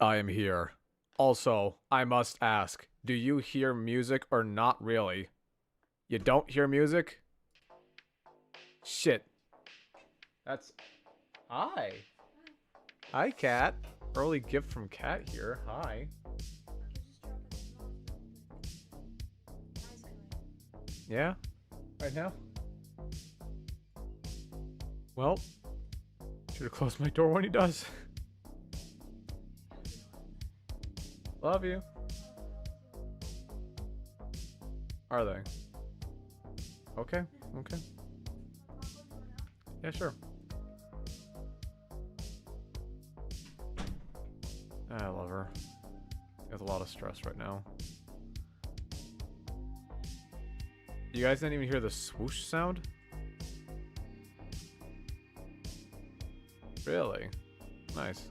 I am here. Also, I must ask, do you hear music or not really? You don't hear music? Shit. That's... Hi. Hi, Cat. Early gift from Cat here. Hi. Yeah? Right now? Well, should have closed my door when he does. Love you. Are they? Okay, okay. Yeah, sure. I love her. She has a lot of stress right now. You guys didn't even hear the swoosh sound? Really? Nice.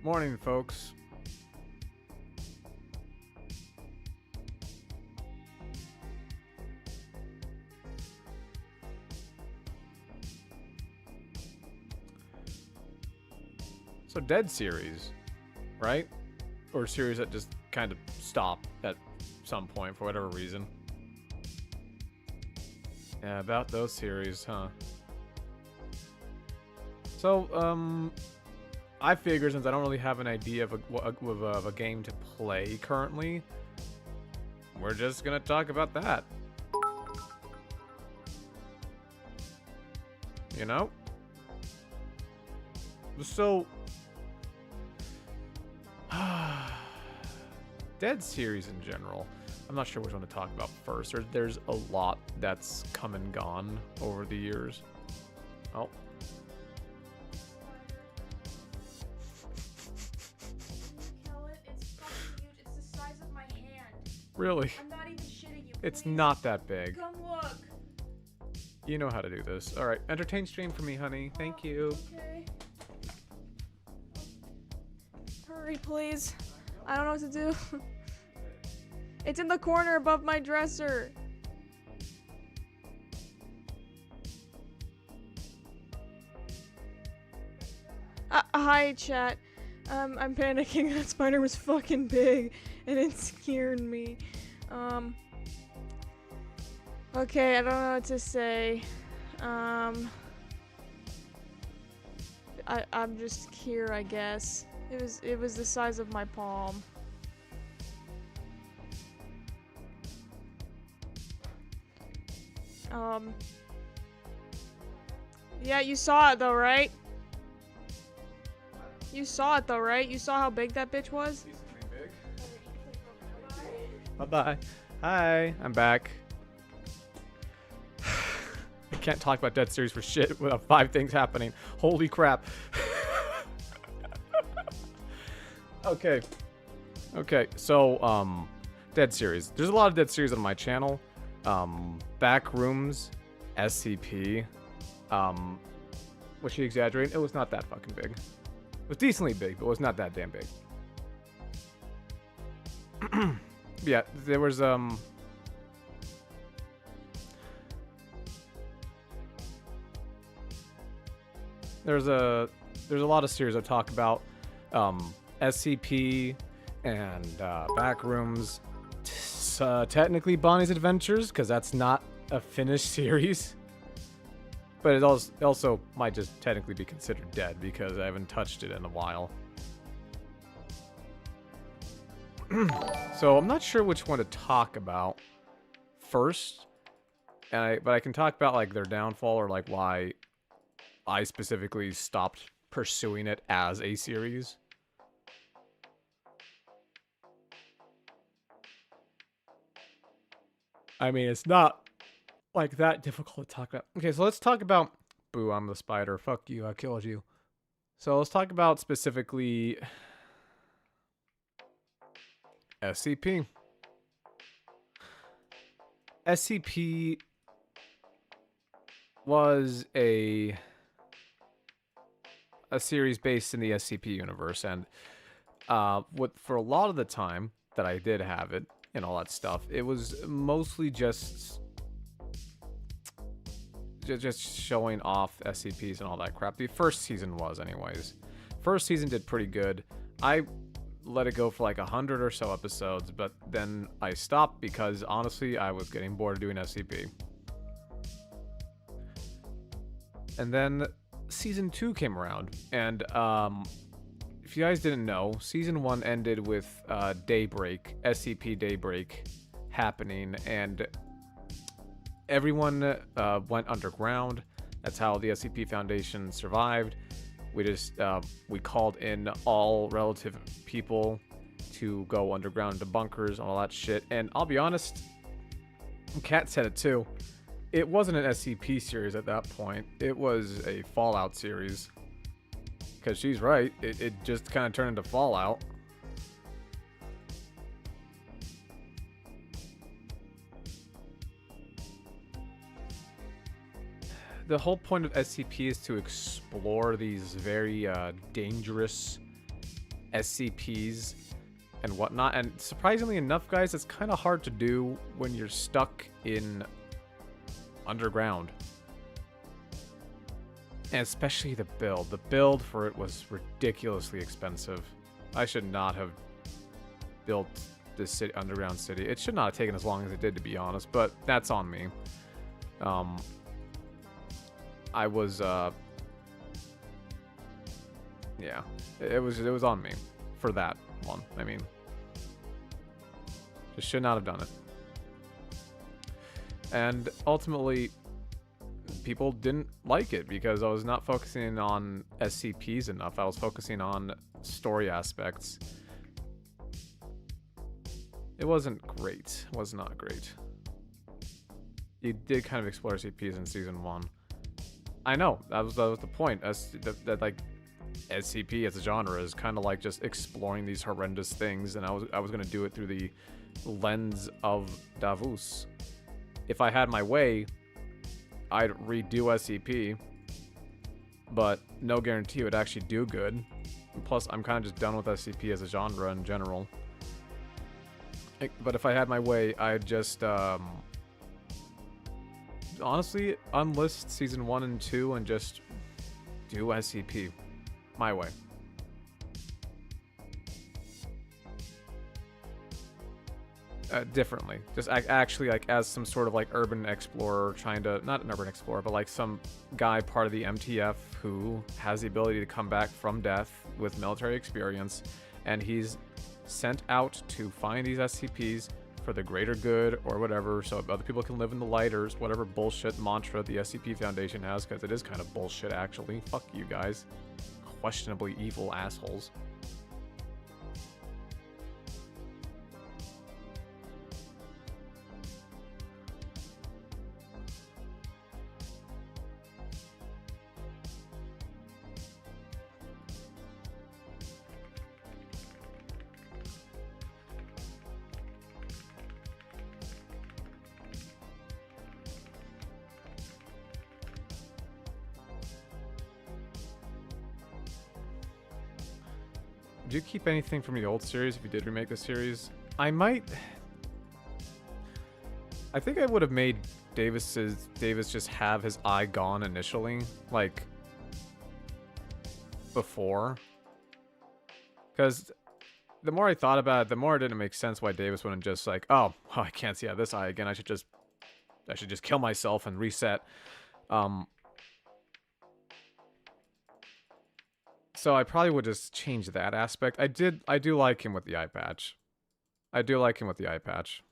Morning, folks. So Dead series, right? Or series that just kind of stop at some point for whatever reason. Yeah, about those series, huh? So, I figure since I don't really have an idea of a game to play currently, we're just gonna talk about that. You know? So... Dead series in general. I'm not sure which one to talk about first. There's a lot that's come and gone over the years. Oh. It's fucking huge. It's the size of my hand. Really? I'm not even shitting you. It's Please. not that big. Come look. You know how to do this. Alright, entertain stream for me, honey. Thank you. Okay. Hurry, please. I don't know what to do. It's in the corner above my dresser. Hi, chat. I'm panicking. That spider was fucking big, and it scared me. Okay, I don't know what to say. I'm just here, I guess. It was the size of my palm. Yeah, you saw it though, right? You saw it though, right? You saw how big that bitch was? Bye-bye. Hi, I'm back. I can't talk about Dead series for shit without 5 things happening. Holy crap. Okay. Okay, so, Dead series. There's a lot of Dead series on my channel. Backrooms, SCP. Was she exaggerating? It was not that fucking big. It was decently big, but it was not that damn big. Yeah, there was, there's a lot of series I talk about. SCP and Backrooms. Technically Bonnie's Adventures, because that's not a finished series. But it also might just technically be considered dead because I haven't touched it in a while. So I'm not sure which one to talk about first. But I can talk about like their downfall or like why I specifically stopped pursuing it as a series. I mean, it's not like that difficult to talk about. Okay, so let's talk about... Boo, I'm the spider. Fuck you, I killed you. So let's talk about specifically... SCP. SCP was a series based in the SCP universe, and for a lot of the time that I did have it and all that stuff, it was mostly just just showing off SCPs and all that crap. The first season was, anyways. First season did pretty good. I let it go for like 100 or so episodes, but then I stopped because honestly, I was getting bored of doing SCP. And then season 2 came around, and if you guys didn't know, season 1 ended with Daybreak, SCP Daybreak happening, and everyone went underground. That's how the SCP Foundation survived. We called in all relative people to go underground into bunkers and all that shit. And I'll be honest, Kat said it too. It wasn't an SCP series at that point. It was a Fallout series. Because she's right. It just kind of turned into Fallout. The whole point of SCP is to explore these very dangerous SCPs and whatnot. And surprisingly enough, guys, it's kind of hard to do when you're stuck in underground. And especially the build. The build for it was ridiculously expensive. I should not have built this underground city. It should not have taken as long as it did, to be honest, but that's on me. I was, yeah, it was on me for that one. I mean, just should not have done it. And ultimately, people didn't like it because I was not focusing on SCPs enough. I was focusing on story aspects. It wasn't great. It was not great. You did kind of explore SCPs in season 1. I know, that was the point. That like SCP as a genre is kind of like just exploring these horrendous things, and I was gonna do it through the lens of Davos. If I had my way, I'd redo SCP, but no guarantee it would actually do good. And plus, I'm kind of just done with SCP as a genre in general. But if I had my way, I'd just honestly unlist season 1 and 2 and just do SCP my way. Differently, just actually like as some sort of like urban explorer, trying to, not an urban explorer, but like some guy part of the MTF who has the ability to come back from death with military experience, and he's sent out to find these SCPs for the greater good or whatever, so other people can live in the light, or whatever bullshit mantra the SCP Foundation has, because it is kind of bullshit actually. Fuck you guys, questionably evil assholes. Did you keep anything from the old series if you did remake the series? I might. I think I would have made Davis just have his eye gone initially, like before. Because the more I thought about it, the more it didn't make sense why Davis wouldn't just like, oh, I can't see out this eye again. I should just kill myself and reset. So I probably would just change that aspect. I do like him with the eye patch. I do like him with the eye patch.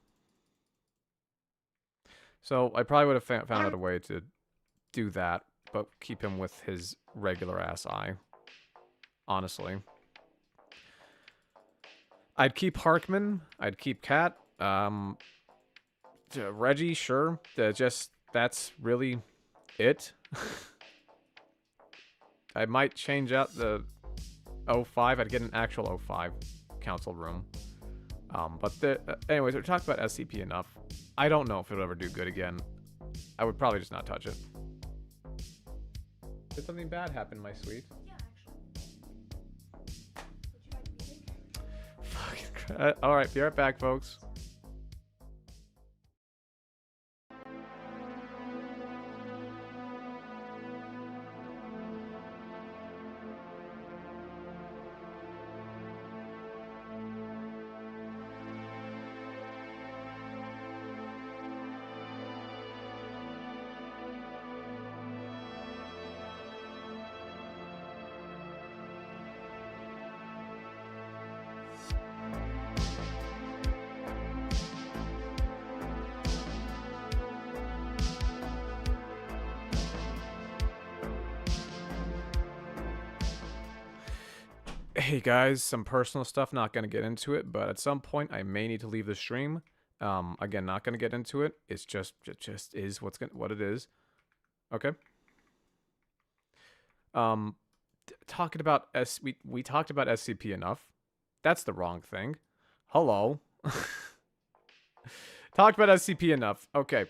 So I probably would have found out a way to do that, but keep him with his regular ass eye. Honestly. I'd keep Harkman. I'd keep Kat. Reggie, sure. That's really it. I might change out the 05. I'd get an actual 05 council room. Anyways, we talked about SCP enough. I don't know if it'll ever do good again. I would probably just not touch it. Did something bad happen, my sweet? Yeah, actually. Would you like meeting? Alright, be right back, folks. Hey guys, some personal stuff, not gonna get into it, but at some point I may need to leave the stream. Again, not gonna get into it. It's just it just is what it is. Okay. Um Talking about we talked about SCP enough. That's the wrong thing. Hello. Talked about SCP enough. Okay.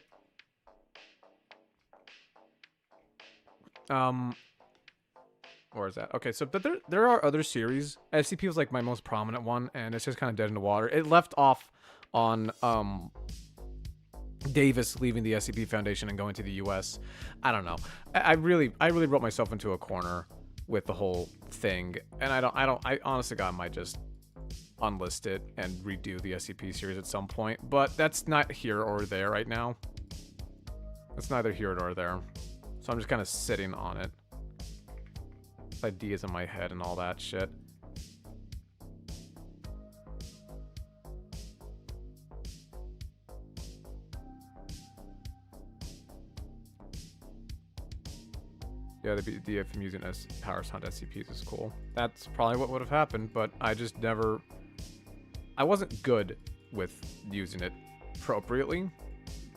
Where is that? Okay, so but there are other series. SCP was like my most prominent one, and it's just kind of dead in the water. It left off on Davis leaving the SCP Foundation and going to the US. I don't know. I really wrote myself into a corner with the whole thing, and I honestly God might just unlist it and redo the SCP series at some point, but that's not here or there right now. It's neither here nor there. So I'm just kind of sitting on it. Ideas in my head and all that shit. Yeah, the DF using as Powers Hunt SCPs is cool. That's probably what would have happened, but I just never... I wasn't good with using it appropriately.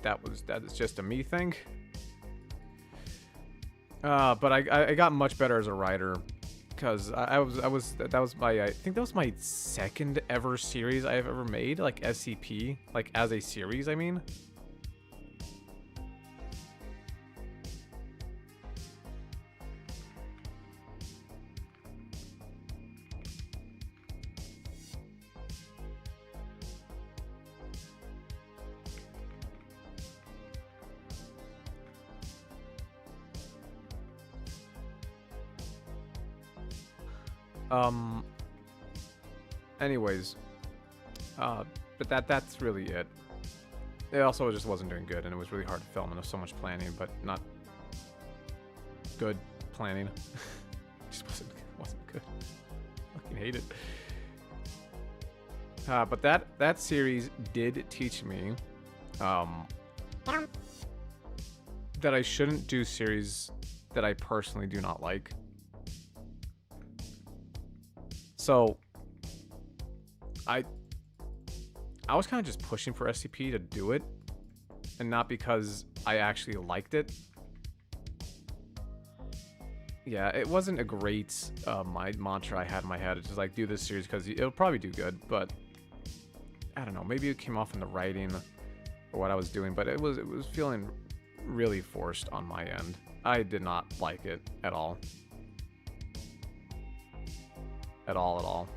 That is just a me thing. But I got much better as a writer, because I think that was my second ever series I have ever made, like SCP, like as a series, I mean. Anyways, but that's really it. It also just wasn't doing good, and it was really hard to film, and there was so much planning, but not good planning. Just wasn't good. I fucking hate it. But that series did teach me, that I shouldn't do series that I personally do not like. So I was kind of just pushing for SCP to do it, and not because I actually liked it. Yeah, it wasn't a great my mantra I had in my head. It's just like, do this series because it'll probably do good, but I don't know. Maybe it came off in the writing or what I was doing, but it was feeling really forced on my end. I did not like it at all. At all.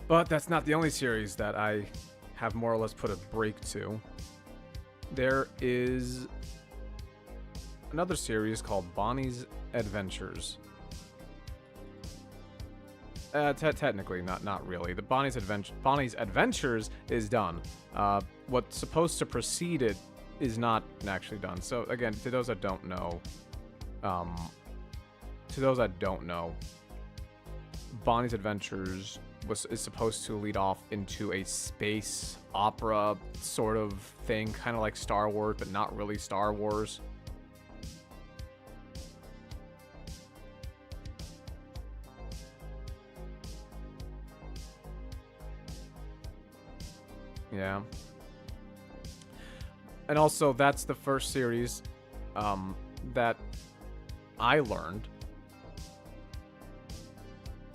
But that's not the only series that I have more or less put a break to. There is another series called Bonnie's Adventures. Technically, not really. The Bonnie's Adventures is done. What's supposed to precede it is not actually done. So again, to those that don't know, Bonnie's Adventures is supposed to lead off into a space opera sort of thing, kind of like Star Wars, but not really Star Wars. Yeah. And also, that's the first series that I learned.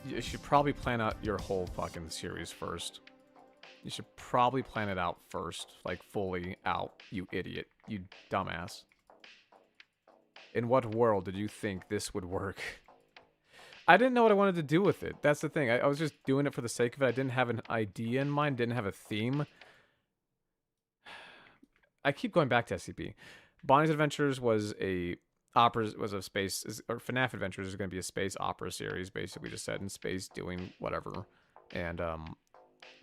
You should probably plan out your whole fucking series first. You should probably plan it out first, like fully out, you idiot, you dumbass. In what world did you think this would work? I didn't know what I wanted to do with it. That's the thing. I was just doing it for the sake of it. I didn't have an idea in mind, didn't have a theme. I keep going back to SCP. Bonnie's Adventures was a space, or FNAF Adventures is going to be a space opera series, basically just set in space doing whatever. And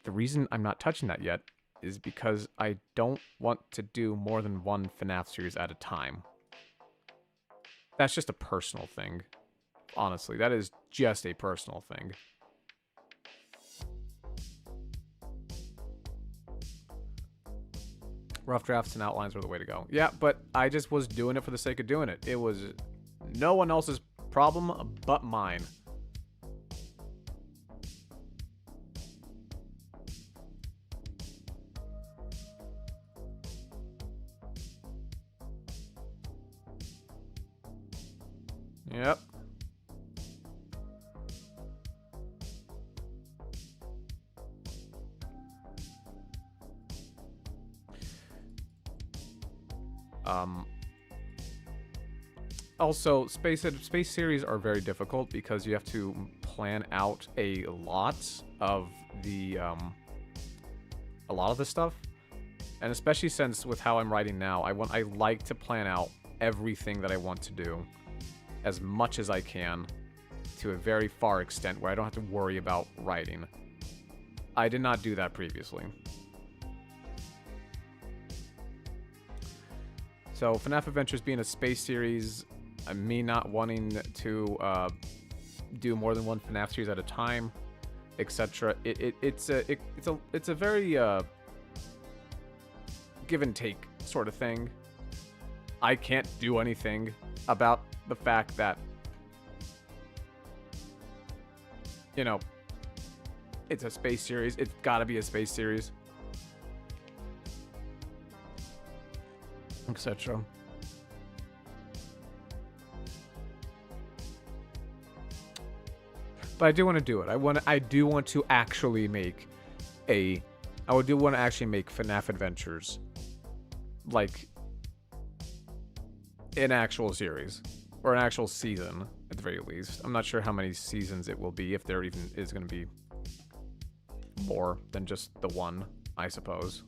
The reason I'm not touching that yet is because I don't want to do more than one FNAF series at a time. That's just a personal thing. Honestly, that is just a personal thing. Rough drafts and outlines are the way to go. Yeah, but I just was doing it for the sake of doing it. It was no one else's problem but mine. Yep. Also, space series are very difficult because you have to plan out a lot of the stuff, and especially since with how I'm writing now, I like to plan out everything that I want to do as much as I can to a very far extent where I don't have to worry about writing. I did not do that previously. So FNAF Adventures being a space series, me not wanting to do more than one FNAF series at a time, etc. It's a very give and take sort of thing. I can't do anything about the fact that, you know, it's a space series. It's gotta be a space series, etc. But I do want to do it. I do want to actually make FNAF Adventures like an actual series or an actual season at the very least. I'm not sure how many seasons it will be, if there even is going to be more than just the one, I suppose.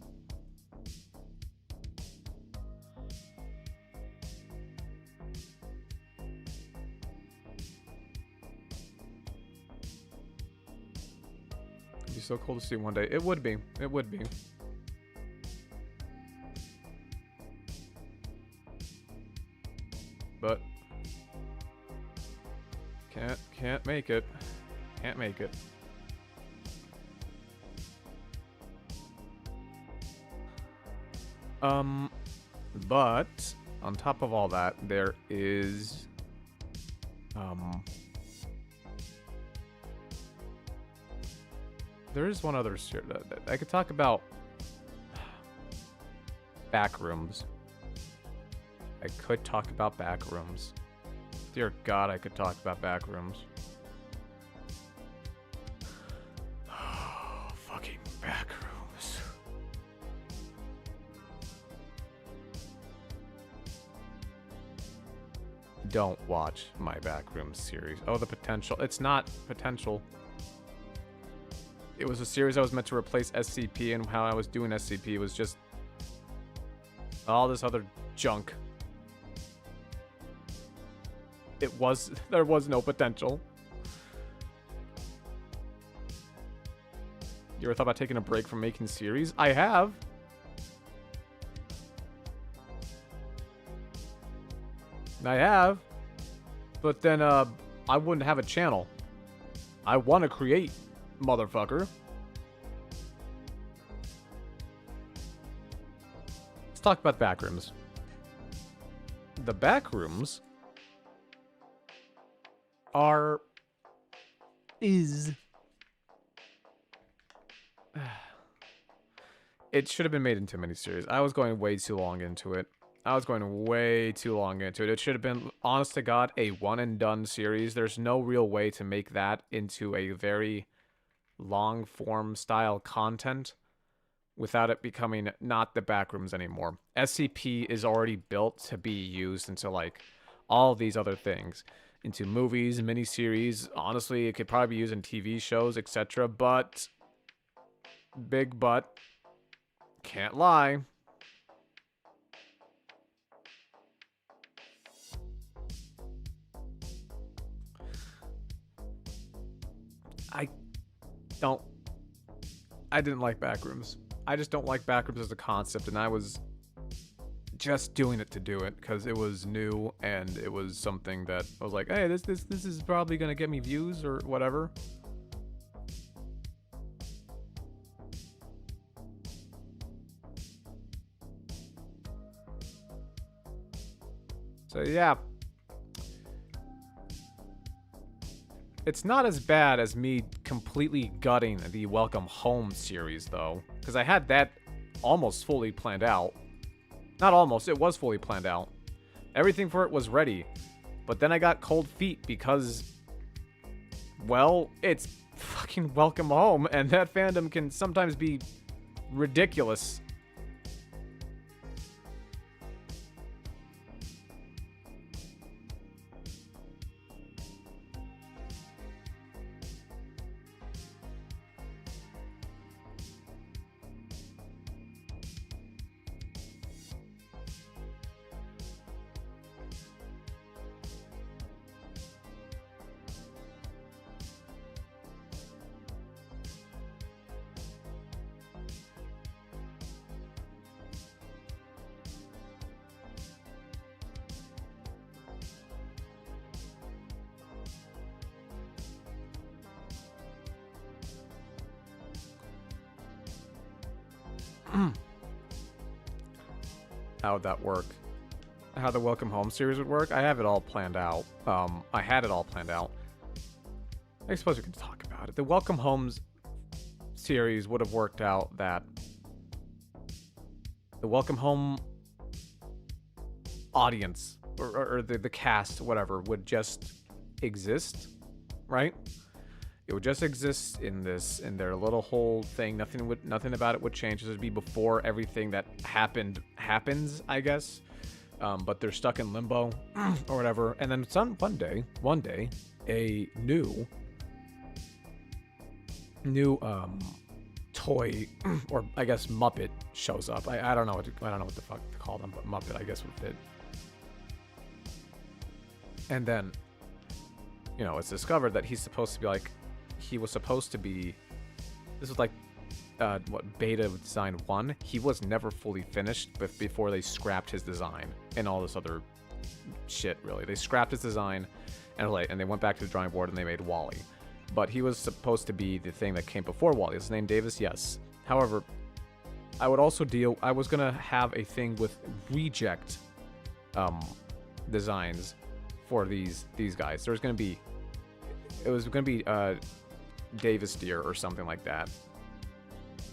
It'd be so cool to see one day. It would be. It would be. But can't make it. Can't make it. But on top of all that, there is one other series that I could talk about. Backrooms. I could talk about Backrooms. Dear God, I could talk about Backrooms. Oh, fucking Backrooms. Don't watch my Backrooms series. Oh, the potential. It's not potential. It was a series that was meant to replace SCP, and how I was doing SCP was just all this other junk. There was no potential. You ever thought about taking a break from making series? I have. But then I wouldn't have a channel. I want to create, motherfucker. Let's talk about Backrooms. The Backrooms it should have been made into a miniseries. I was going way too long into it. It should have been, honest to God, a one and done series. There's no real way to make that into a very long form style content without it becoming not the Backrooms anymore. SCP is already built to be used into like all these other things, into movies, miniseries. Honestly, it could probably be used in TV shows, etc. But, big but, can't lie. I didn't like Backrooms. I just don't like Backrooms as a concept, and I was just doing it to do it because it was new and it was something that I was like, hey, this is probably gonna get me views or whatever. So yeah. It's not as bad as me completely gutting the Welcome Home series, though, because I had that almost fully planned out. Not almost, it was fully planned out. Everything for it was ready, but then I got cold feet because, well, it's fucking Welcome Home, and that fandom can sometimes be ridiculous. How would that work? How the Welcome Home series would work? I have it all planned out. I had it all planned out. I suppose we can talk about it. The Welcome Homes series would have worked out that the Welcome Home audience or the cast, whatever, would just exist, right? It would just exist in their little whole thing. Nothing about it would change. This would be before everything that happens, I guess. But they're stuck in limbo or whatever. And then one day, a new toy or I guess Muppet shows up. I don't know what the fuck to call them, but Muppet I guess would fit. And then, it's discovered that he's supposed to be like. He was supposed to be. This was like, beta design 1. He was never fully finished, but before they scrapped his design and all this other shit. Really, they scrapped his design, and they went back to the drawing board and they made Wally. But he was supposed to be the thing that came before Wally. His name Davis, yes. However, I was gonna have a thing with reject, designs for these guys. It was gonna be Davis Deer or something like that.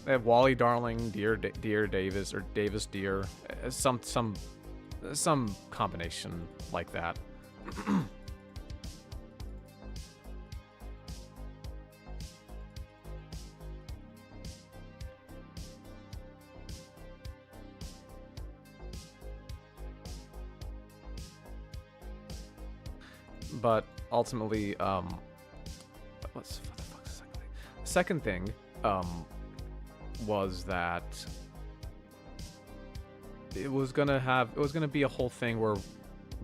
They have Wally Darling, Deer Davis, or Davis Deer, some combination like that. But ultimately, what the fuck's the second thing? The second thing, was that it was gonna be a whole thing where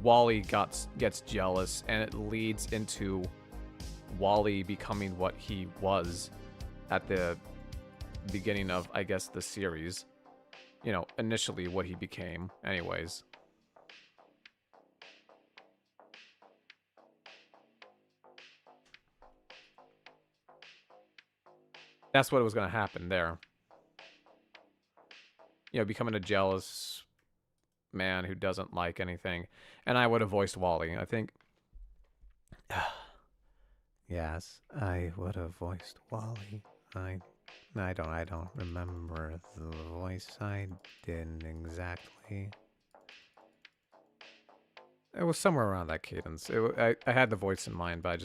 Wally gets jealous, and it leads into Wally becoming what he was at the beginning of, I guess, the series. Initially what he became, anyways. That's what was going to happen there. Becoming a jealous man who doesn't like anything. And I would have voiced Wally, I think. Yes, I would have voiced Wally. I don't remember the voice. I didn't exactly. It was somewhere around that cadence. I had the voice in mind, but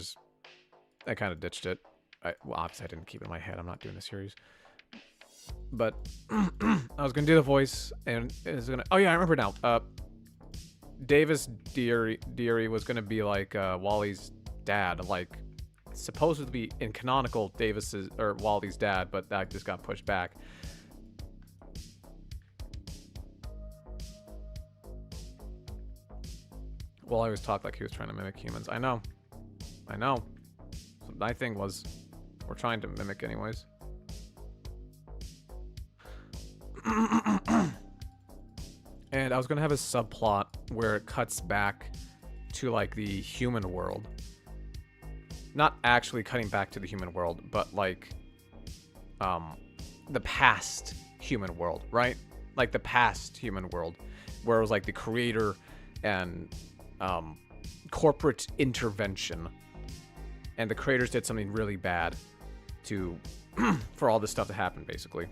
I kind of ditched it. Obviously I didn't keep it in my head. I'm not doing a series. But I was going to do the voice, and it was going to... Oh, yeah, I remember now. Davis Deary was going to be like Wally's dad. Like, supposed to be in canonical Davis's or Wally's dad, but that just got pushed back. Well, I always talked like he was trying to mimic humans. I know. So my thing was, we're trying to mimic anyways. And I was gonna have a subplot where it cuts back to like the human world. Not actually cutting back to the human world, but like the past human world, right? Like the past human world, where it was like the creator and corporate intervention, and the creators did something really bad to for all this stuff to happen, basically,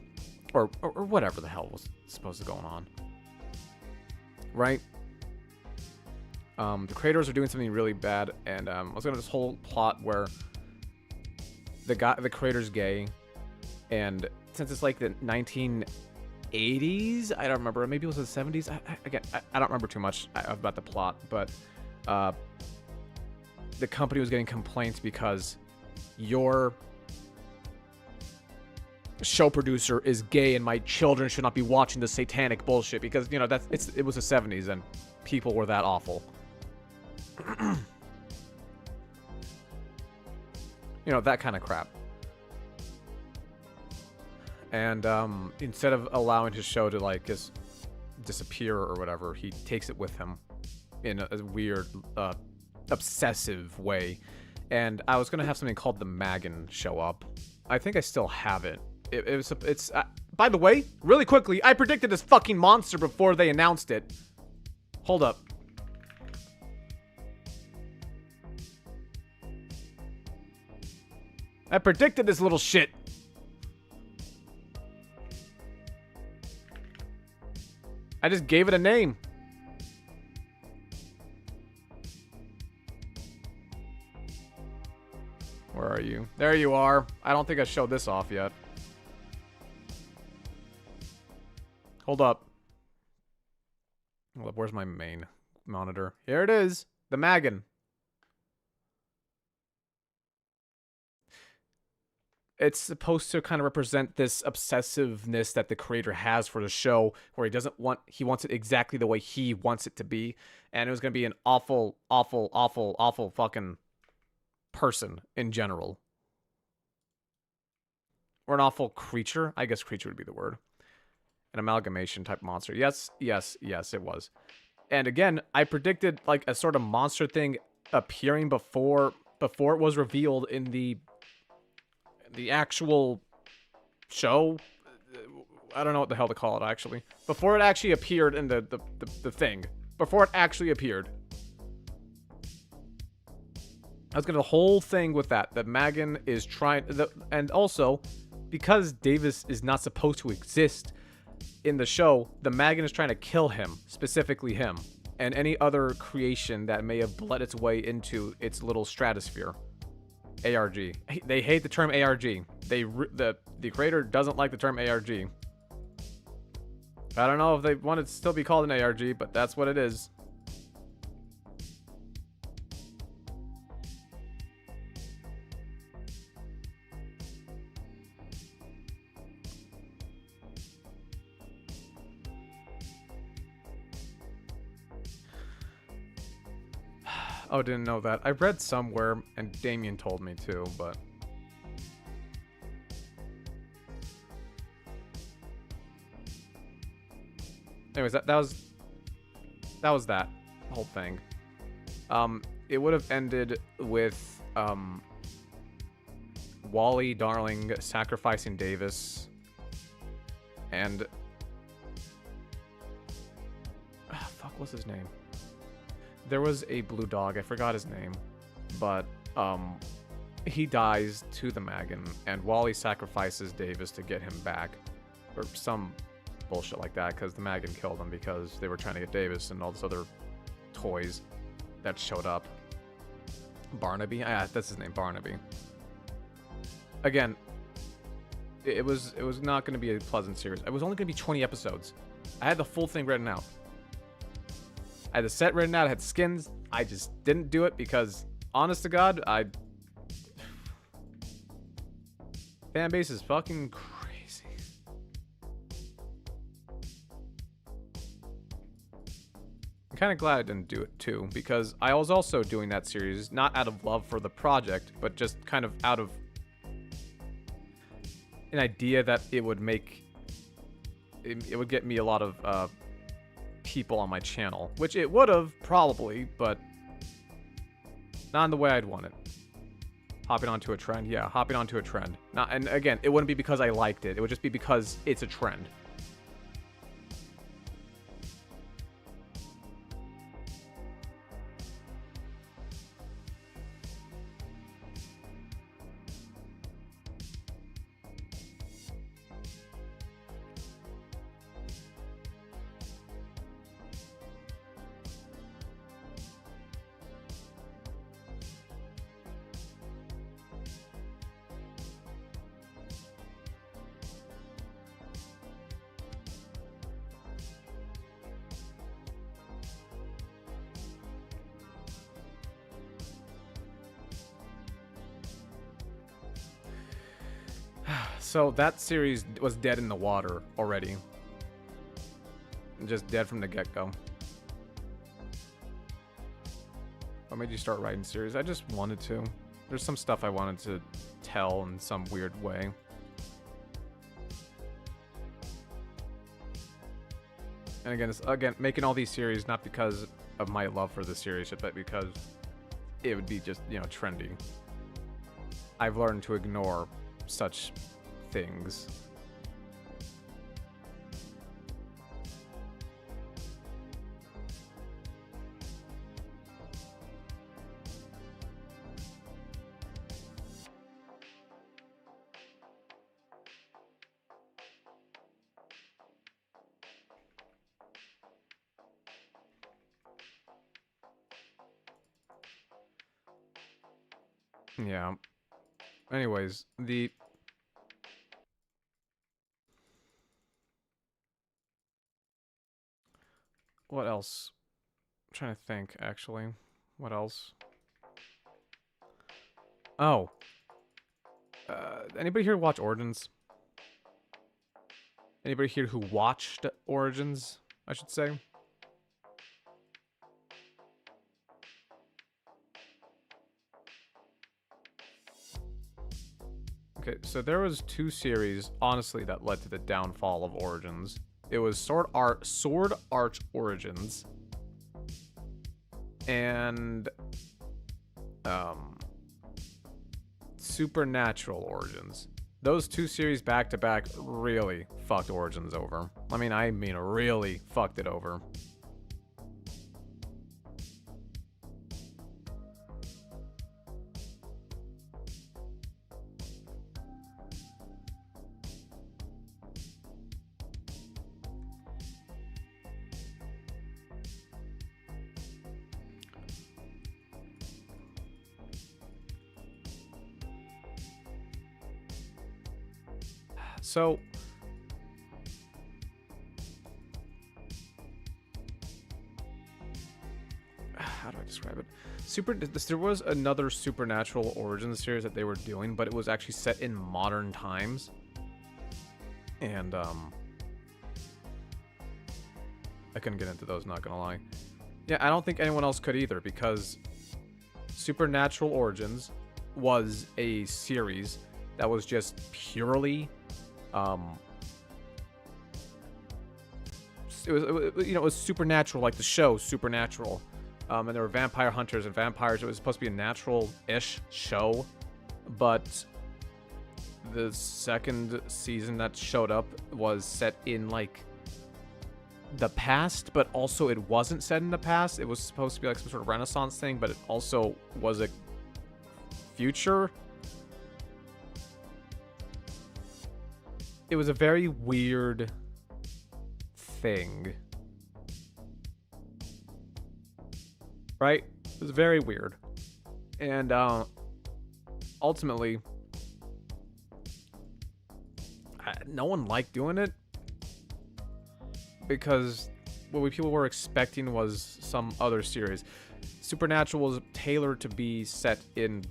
or whatever the hell was supposed to go on, right? The creators are doing something really bad, and I was gonna have this whole plot where the creator's gay, and since it's like the 1980s, I don't remember, maybe it was the 70s. I don't remember too much about the plot, but the company was getting complaints because your show producer is gay and my children should not be watching the satanic bullshit, because, you know, it was the 70s and people were that awful. You know, that kind of crap. And instead of allowing his show to like just disappear or whatever, he takes it with him in a weird obsessive way. And I was gonna have something called the Magan show up. I think I still have it. It's by the way, really quickly, I predicted this fucking monster before they announced it. Hold up. I predicted this little shit. I just gave it a name. Where are you? There you are. I don't think I showed this off yet. Hold up. Hold up. Where's my main monitor? Here it is. The Magan. It's supposed to kind of represent this obsessiveness that the creator has for the show, where he wants it exactly the way he wants it to be. And it was going to be an awful, awful, awful, awful fucking person in general. Or an awful creature. I guess creature would be the word. An amalgamation type monster. Yes, yes, yes, it was. And again, I predicted like a sort of monster thing appearing before it was revealed in the actual show. I don't know what the hell to call it, actually. Before it actually appeared in the thing. Before it actually appeared. I was gonna the whole thing with that. That Magan is trying... and also, because Davis is not supposed to exist in the show, the Magan is trying to kill him. Specifically him. And any other creation that may have bled its way into its little stratosphere. ARG. They hate the term ARG. The creator doesn't like the term ARG. I don't know if they want it to still be called an ARG, but that's what it is. Oh, didn't know that. I read somewhere, and Damien told me too, but... Anyways, that was that whole thing. It would have ended with, Wally Darling sacrificing Davis, and... fuck, what's his name? There was a blue dog, I forgot his name, but, he dies to the Magan, and Wally sacrifices Davis to get him back, or some bullshit like that, because the Magan killed him because they were trying to get Davis and all this other toys that showed up. Barnaby? Ah, that's his name, Barnaby. Again, it was not going to be a pleasant series. It was only going to be 20 episodes. I had the full thing written out. I had the set written out, I had skins. I just didn't do it because, honest to God, fan base is fucking crazy. I'm kind of glad I didn't do it too, because I was also doing that series not out of love for the project, but just kind of out of an idea that it would make... It would get me a lot of people on my channel, which it would have probably, but not in the way I'd want it. Hopping onto a trend, yeah, hopping onto a trend. Not, and again, it wouldn't be because I liked it. It would just be because it's a trend. So that series was dead in the water already. Just dead from the get-go. What made you start writing series? I just wanted to. There's some stuff I wanted to tell in some weird way. And again, making all these series not because of my love for the series, but because it would be just, you know, trendy. I've learned to ignore such things. Yeah. Anyways, what else? I'm trying to think, actually. What else? Oh. Anybody here watch Origins? Anybody here who watched Origins, I should say? Okay, so there was two series, honestly, that led to the downfall of Origins. It was Sword Art Origins and Supernatural Origins. Those two series back to back really fucked Origins over. I mean really fucked it over. So, how do I describe it? There was another Supernatural Origins series that they were doing, but it was actually set in modern times. And, I couldn't get into those, not gonna lie. Yeah, I don't think anyone else could either, because Supernatural Origins was a series that was just purely it was supernatural, like the show Supernatural, and there were vampire hunters and vampires. It was supposed to be a natural-ish show, but the second season that showed up was set in like the past, but also it wasn't set in the past. It was supposed to be like some sort of Renaissance thing, but it also was a future. It was a very weird thing. Right? It was very weird. And ultimately, no one liked doing it because what people were expecting was some other series. Supernatural was tailored to be set in,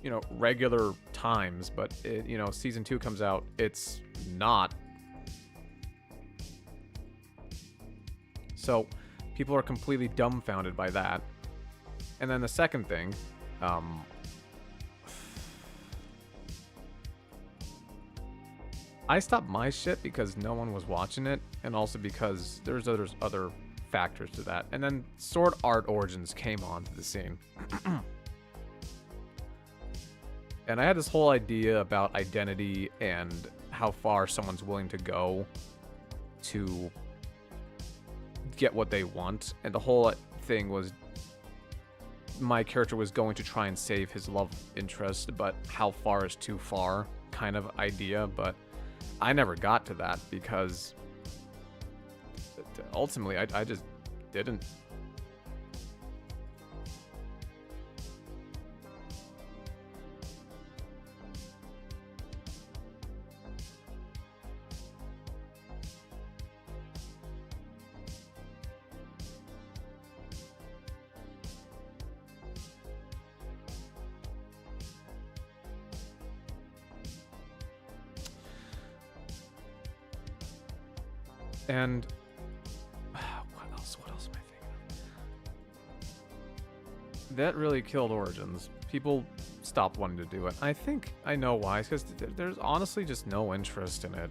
you know, regular times, but it, you know, season 2 comes out, it's not. So people are completely dumbfounded by that. And then the second thing, I stopped my shit because no one was watching it, and also because there's other factors to that. And then Sword Art Origins came onto the scene. And I had this whole idea about identity and how far someone's willing to go to get what they want. And the whole thing was my character was going to try and save his love interest, but how far is too far kind of idea. But I never got to that because ultimately I just didn't. And what else am I thinking of? That really killed Origins. People stopped wanting to do it. I think I know why. It's because there's honestly just no interest in it.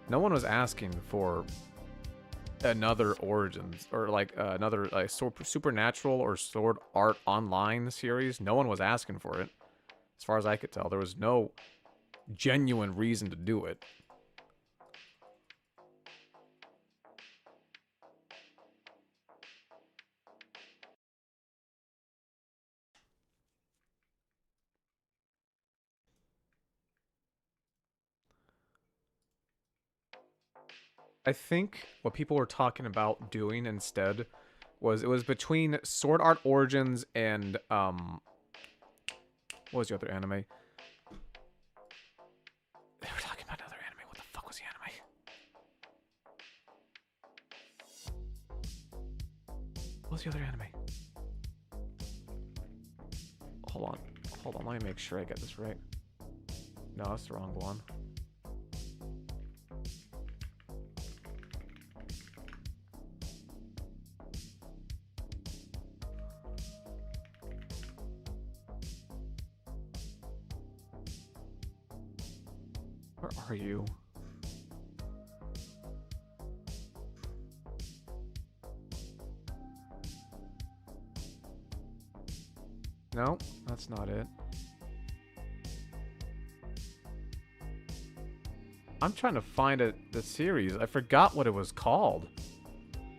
No one was asking for another Origins or like another Supernatural or Sword Art Online series. No one was asking for it. As far as I could tell, there was no genuine reason to do it. I think what people were talking about doing instead was it was between Sword Art Origins and what was the other anime? They were talking about another anime. What the fuck was the anime? What was the other anime? Hold on, let me make sure I get this right. No, that's the wrong one. Where are you? No, that's not it. I'm trying to find the series. I forgot what it was called.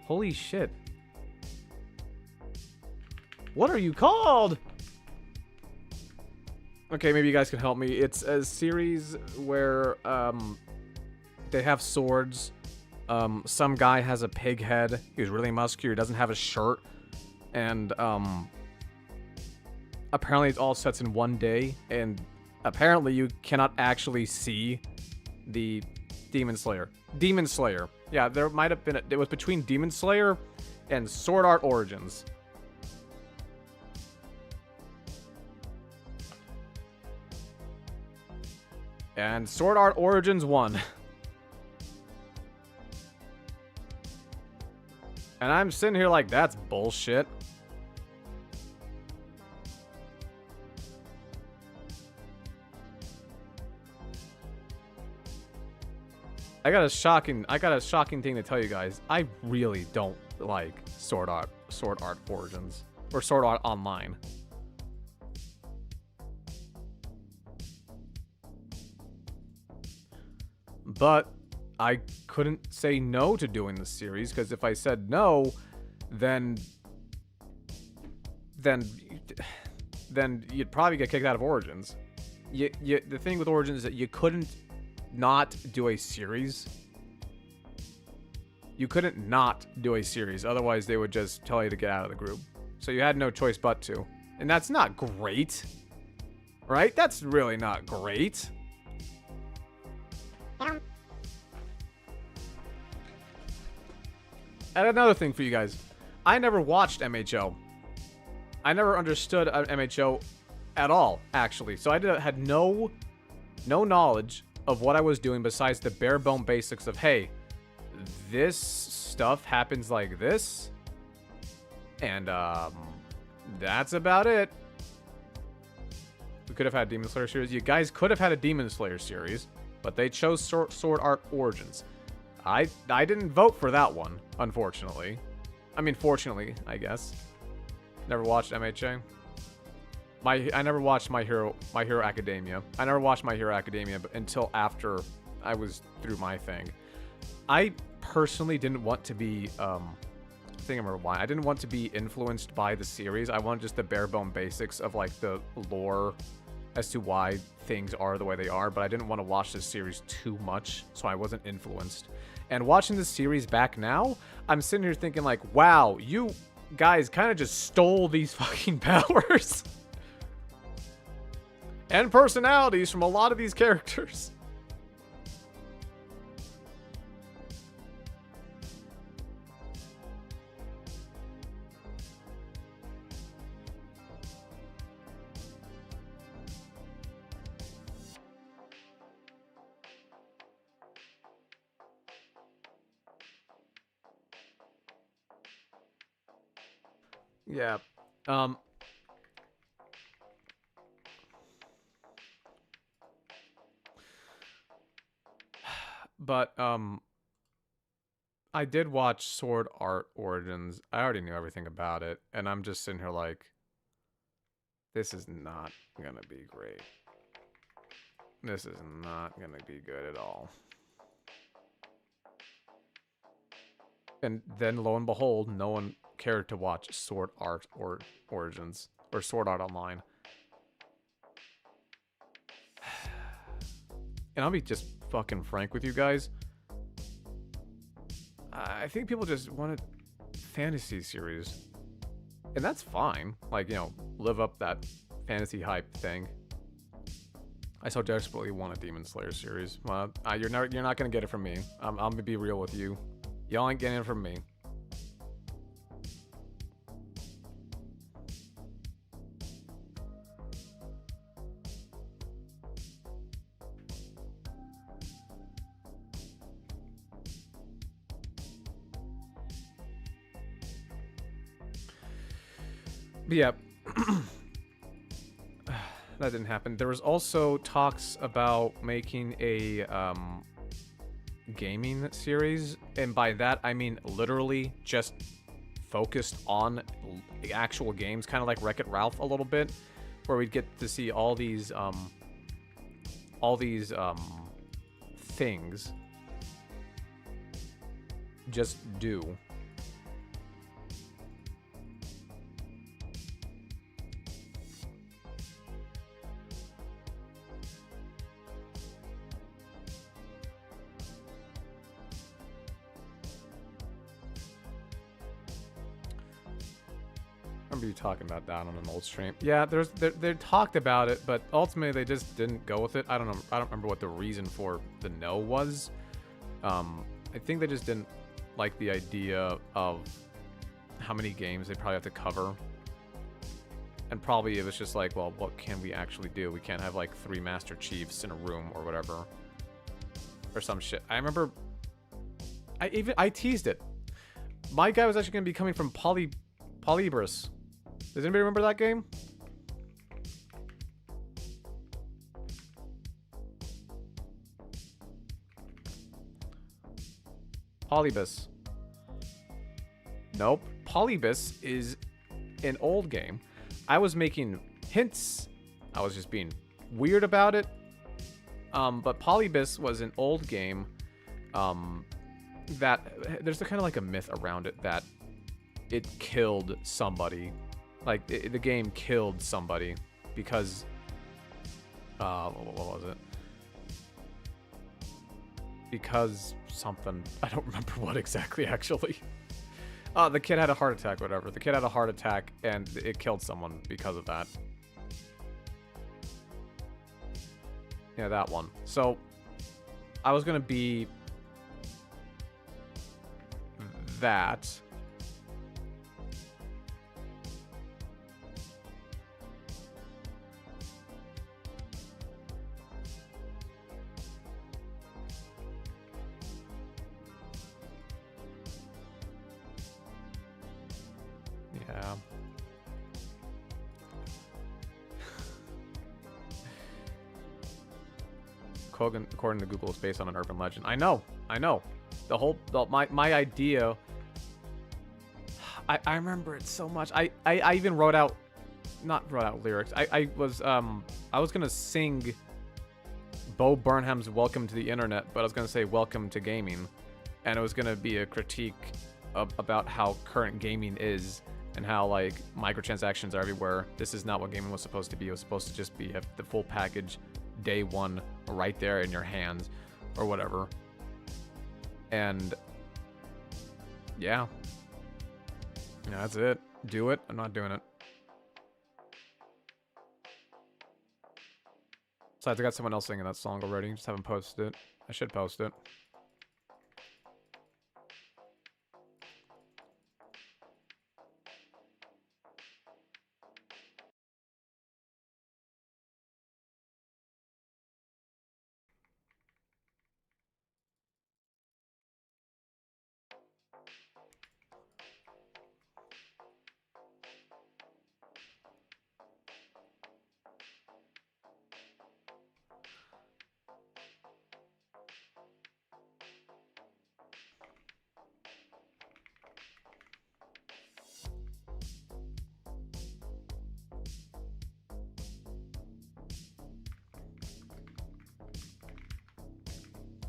Holy shit. What are you called? Okay, maybe you guys can help me. It's a series where they have swords. Some guy has a pig head. He's really muscular. He doesn't have a shirt. And apparently it all sets in one day. And apparently you cannot actually see the Demon Slayer. Demon Slayer. Yeah, there might have been... It was between Demon Slayer and Sword Art Origins. And Sword Art Origins won. And I'm sitting here like, that's bullshit. I got a shocking thing to tell you guys. I really don't like Sword Art Origins or Sword Art Online. But I couldn't say no to doing the series, because if I said no, then you'd probably get kicked out of Origins. The thing with Origins is that you couldn't not do a series. You couldn't not do a series, otherwise they would just tell you to get out of the group. So you had no choice but to. And that's not great. Right? That's really not great. And another thing for you guys. I never watched MHO. I never understood MHO at all, actually. So I had no knowledge of what I was doing besides the bare bone basics of, hey, this stuff happens like this. And that's about it. We could have had a Demon Slayer series. You guys could have had a Demon Slayer series, but they chose Sword Art Origins. I didn't vote for that one, unfortunately. I mean, fortunately, I guess. Never watched MHA. I never watched My Hero Academia. I never watched My Hero Academia until after I was through my thing. I personally didn't want to be I think I remember why. I didn't want to be influenced by the series. I wanted just the bare bone basics of like the lore as to why things are the way they are, but I didn't want to watch this series too much, so I wasn't influenced. And watching this series back now, I'm sitting here thinking like, wow, you guys kind of just stole these fucking powers and personalities from a lot of these characters. Yeah. But I did watch Sword Art Origins. I already knew everything about it, and I'm just sitting here like, this is not gonna be great. This is not gonna be good at all. And then lo and behold, no one cared to watch Sword Art or Origins or Sword Art Online. And I'll be just fucking frank with you guys. I think people just want a fantasy series. And that's fine. Like, you know, live up that fantasy hype thing. I so desperately want a Demon Slayer series. Well, you're not gonna get it from me. I'm gonna be real with you. Y'all ain't getting it from me. But yeah. That didn't happen. There was also talks about making a gaming series, and by that I mean literally just focused on actual games, kind of like Wreck-It Ralph a little bit, where we'd get to see all these things just do. I remember you talking about that on an old stream. Yeah, they talked about it, but ultimately they just didn't go with it. I don't know. I don't remember what the reason for the no was. I think they just didn't like the idea of how many games they probably have to cover. And probably it was just like, well, what can we actually do? We can't have like 3 Master Chiefs in a room or whatever. Or some shit. I remember I teased it. My guy was actually going to be coming from Polybris. Does anybody remember that game? Polybus. Nope. Polybus is an old game. I was making hints. I was just being weird about it. But Polybus was an old game. That there's kind of like a myth around it that it killed somebody. Like the game killed somebody because what was it? Because something, I don't remember what exactly actually. The kid had a heart attack, whatever. The kid had a heart attack and it killed someone because of that. Yeah, that one. So I was gonna be that. Yeah. According to Google, it's based on an urban legend. I know. My idea. I remember it so much. I even wrote out, not wrote out lyrics. I was gonna sing Bo Burnham's "Welcome to the Internet," but I was gonna say "Welcome to Gaming," and it was gonna be a critique about how current gaming is and how like microtransactions are everywhere. This is not what gaming was supposed to be. It was supposed to just be have the full package, day one, right there in your hands, or whatever. And yeah. Yeah, that's it. Do it. I'm not doing it. Besides, I got someone else singing that song already. Just haven't posted it. I should post it.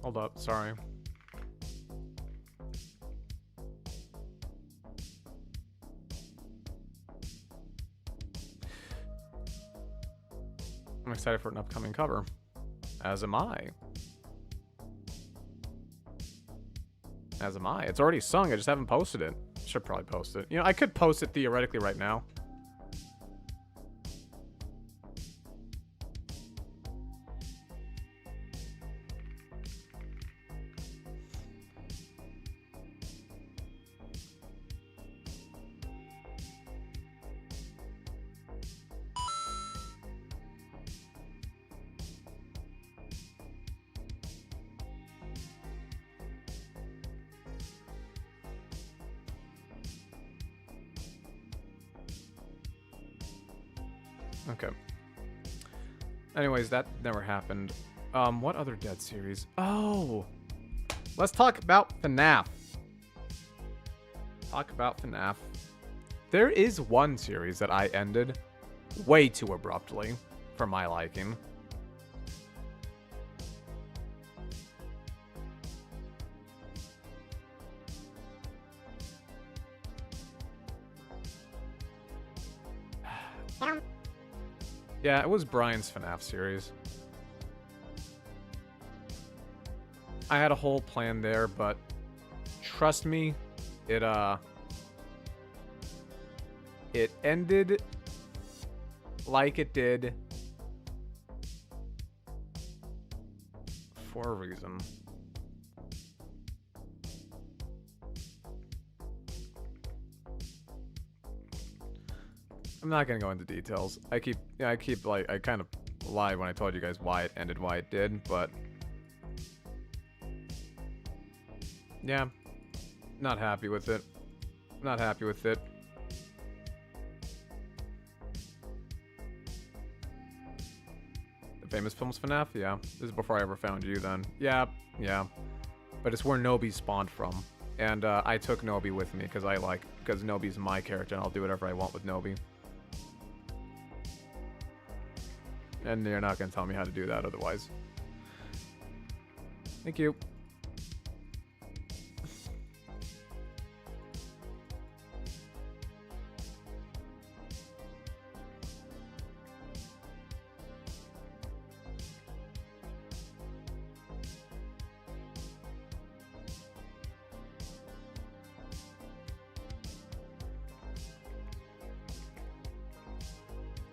Hold up, sorry. I'm excited for an upcoming cover. As am I. As am I. It's already sung, I just haven't posted it. Should probably post it. You know, I could post it theoretically right now. Okay. Anyways, that never happened. What other Dead series? Oh! Let's talk about FNAF. Talk about FNAF. There is one series that I ended way too abruptly for my liking. Yeah, it was Brian's FNAF series. I had a whole plan there, but trust me, it ended like it did for a reason. I'm not gonna go into details. I kind of lied when I told you guys why it ended, why it did, but yeah, not happy with it. Not happy with it. The famous films FNAF? Yeah. This is before I ever found you then. Yeah, yeah. But it's where Nobi spawned from. And I took Nobi with me because Nobi's my character and I'll do whatever I want with Nobi. And you're not going to tell me how to do that otherwise. Thank you.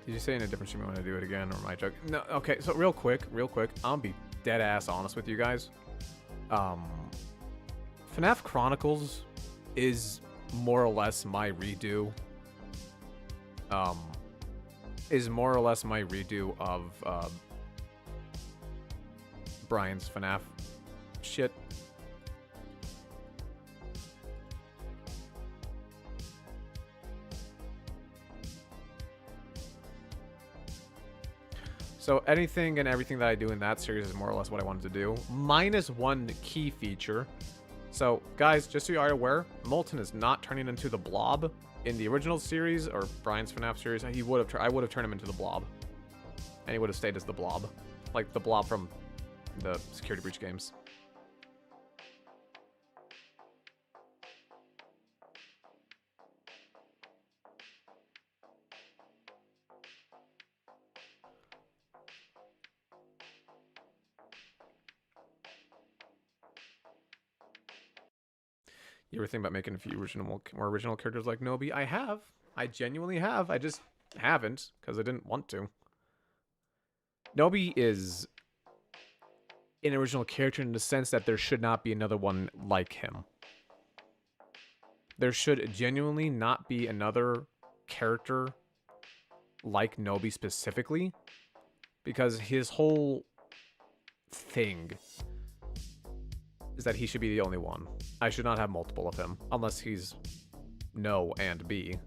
Did you say in a different stream you want to do it again, or am I joking? No, okay, so real quick, I'm gonna be dead ass honest with you guys. FNAF Chronicles is more or less my redo. Of Brian's FNAF shit. So anything and everything that I do in that series is more or less what I wanted to do. Minus one key feature, So, guys, just so you are aware, Molten is not turning into the Blob. In the original series, or Brian's FNAF series, I would have turned him into the Blob. And he would have stayed as the Blob. Like the Blob from the Security Breach games. You ever think about making a few more original characters like Nobi? I have. I genuinely have. I just haven't, because I didn't want to. Nobi is an original character in the sense that there should not be another one like him. There should genuinely not be another character like Nobi specifically, because his whole thing is that he should be the only one. I should not have multiple of him, unless he's No and B.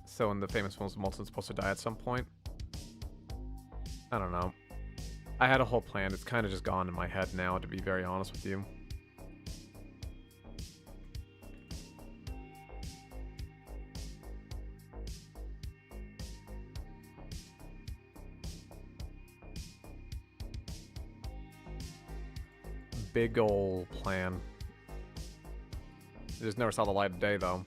So in the famous films, Molten's supposed to die at some point. I don't know. I had a whole plan. It's kind of just gone in my head now, to be very honest with you. Big ol' plan. It just never saw the light of day, though.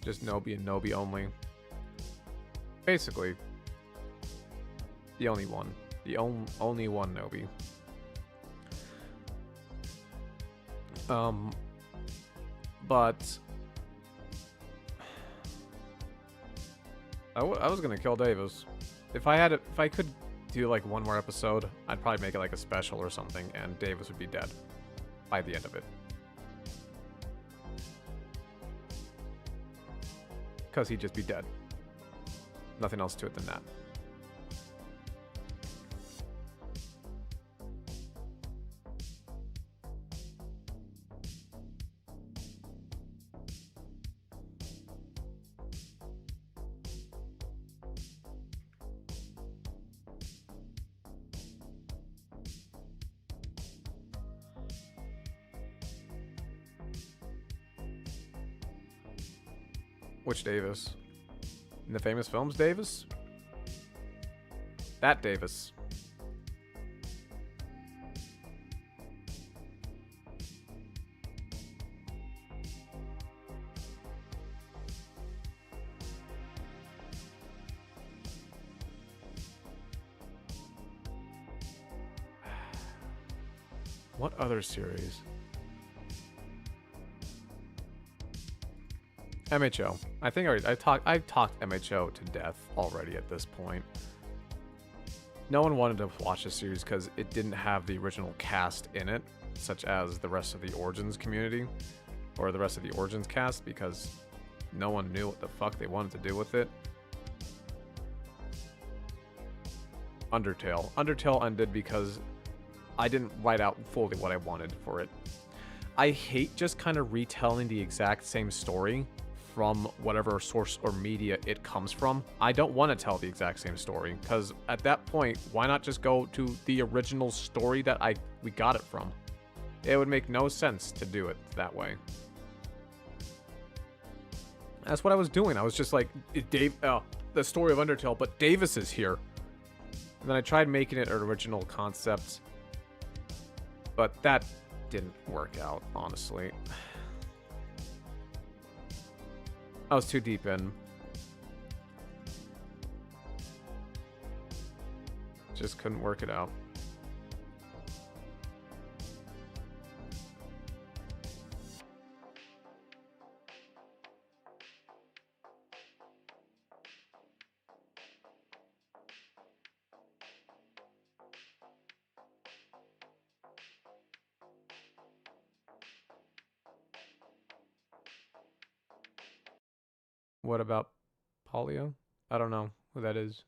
Just Nobi and Nobi only. Basically, the only one. The only one Nobi. But I was gonna kill Davis. If I could do like one more episode, I'd probably make it like a special or something, and Davis would be dead by the end of it. Because he'd just be dead. Nothing else to it than that. Which Davis? In the famous films, Davis? That Davis. What other series? MHO. I think I've talked MHO to death already at this point. No one wanted to watch the series because it didn't have the original cast in it, such as the rest of the Origins community, or the rest of the Origins cast, because no one knew what the fuck they wanted to do with it. Undertale. Undertale ended because I didn't write out fully what I wanted for it. I hate just kind of retelling the exact same story from whatever source or media it comes from. I don't want to tell the exact same story, because at that point, why not just go to the original story that we got it from? It would make no sense to do it that way. That's what I was doing. I was just like, the story of Undertale, but Davis is here. And then I tried making it an original concept, but that didn't work out, honestly. I was too deep in. Just couldn't work it out. What about polio? I don't know who that is.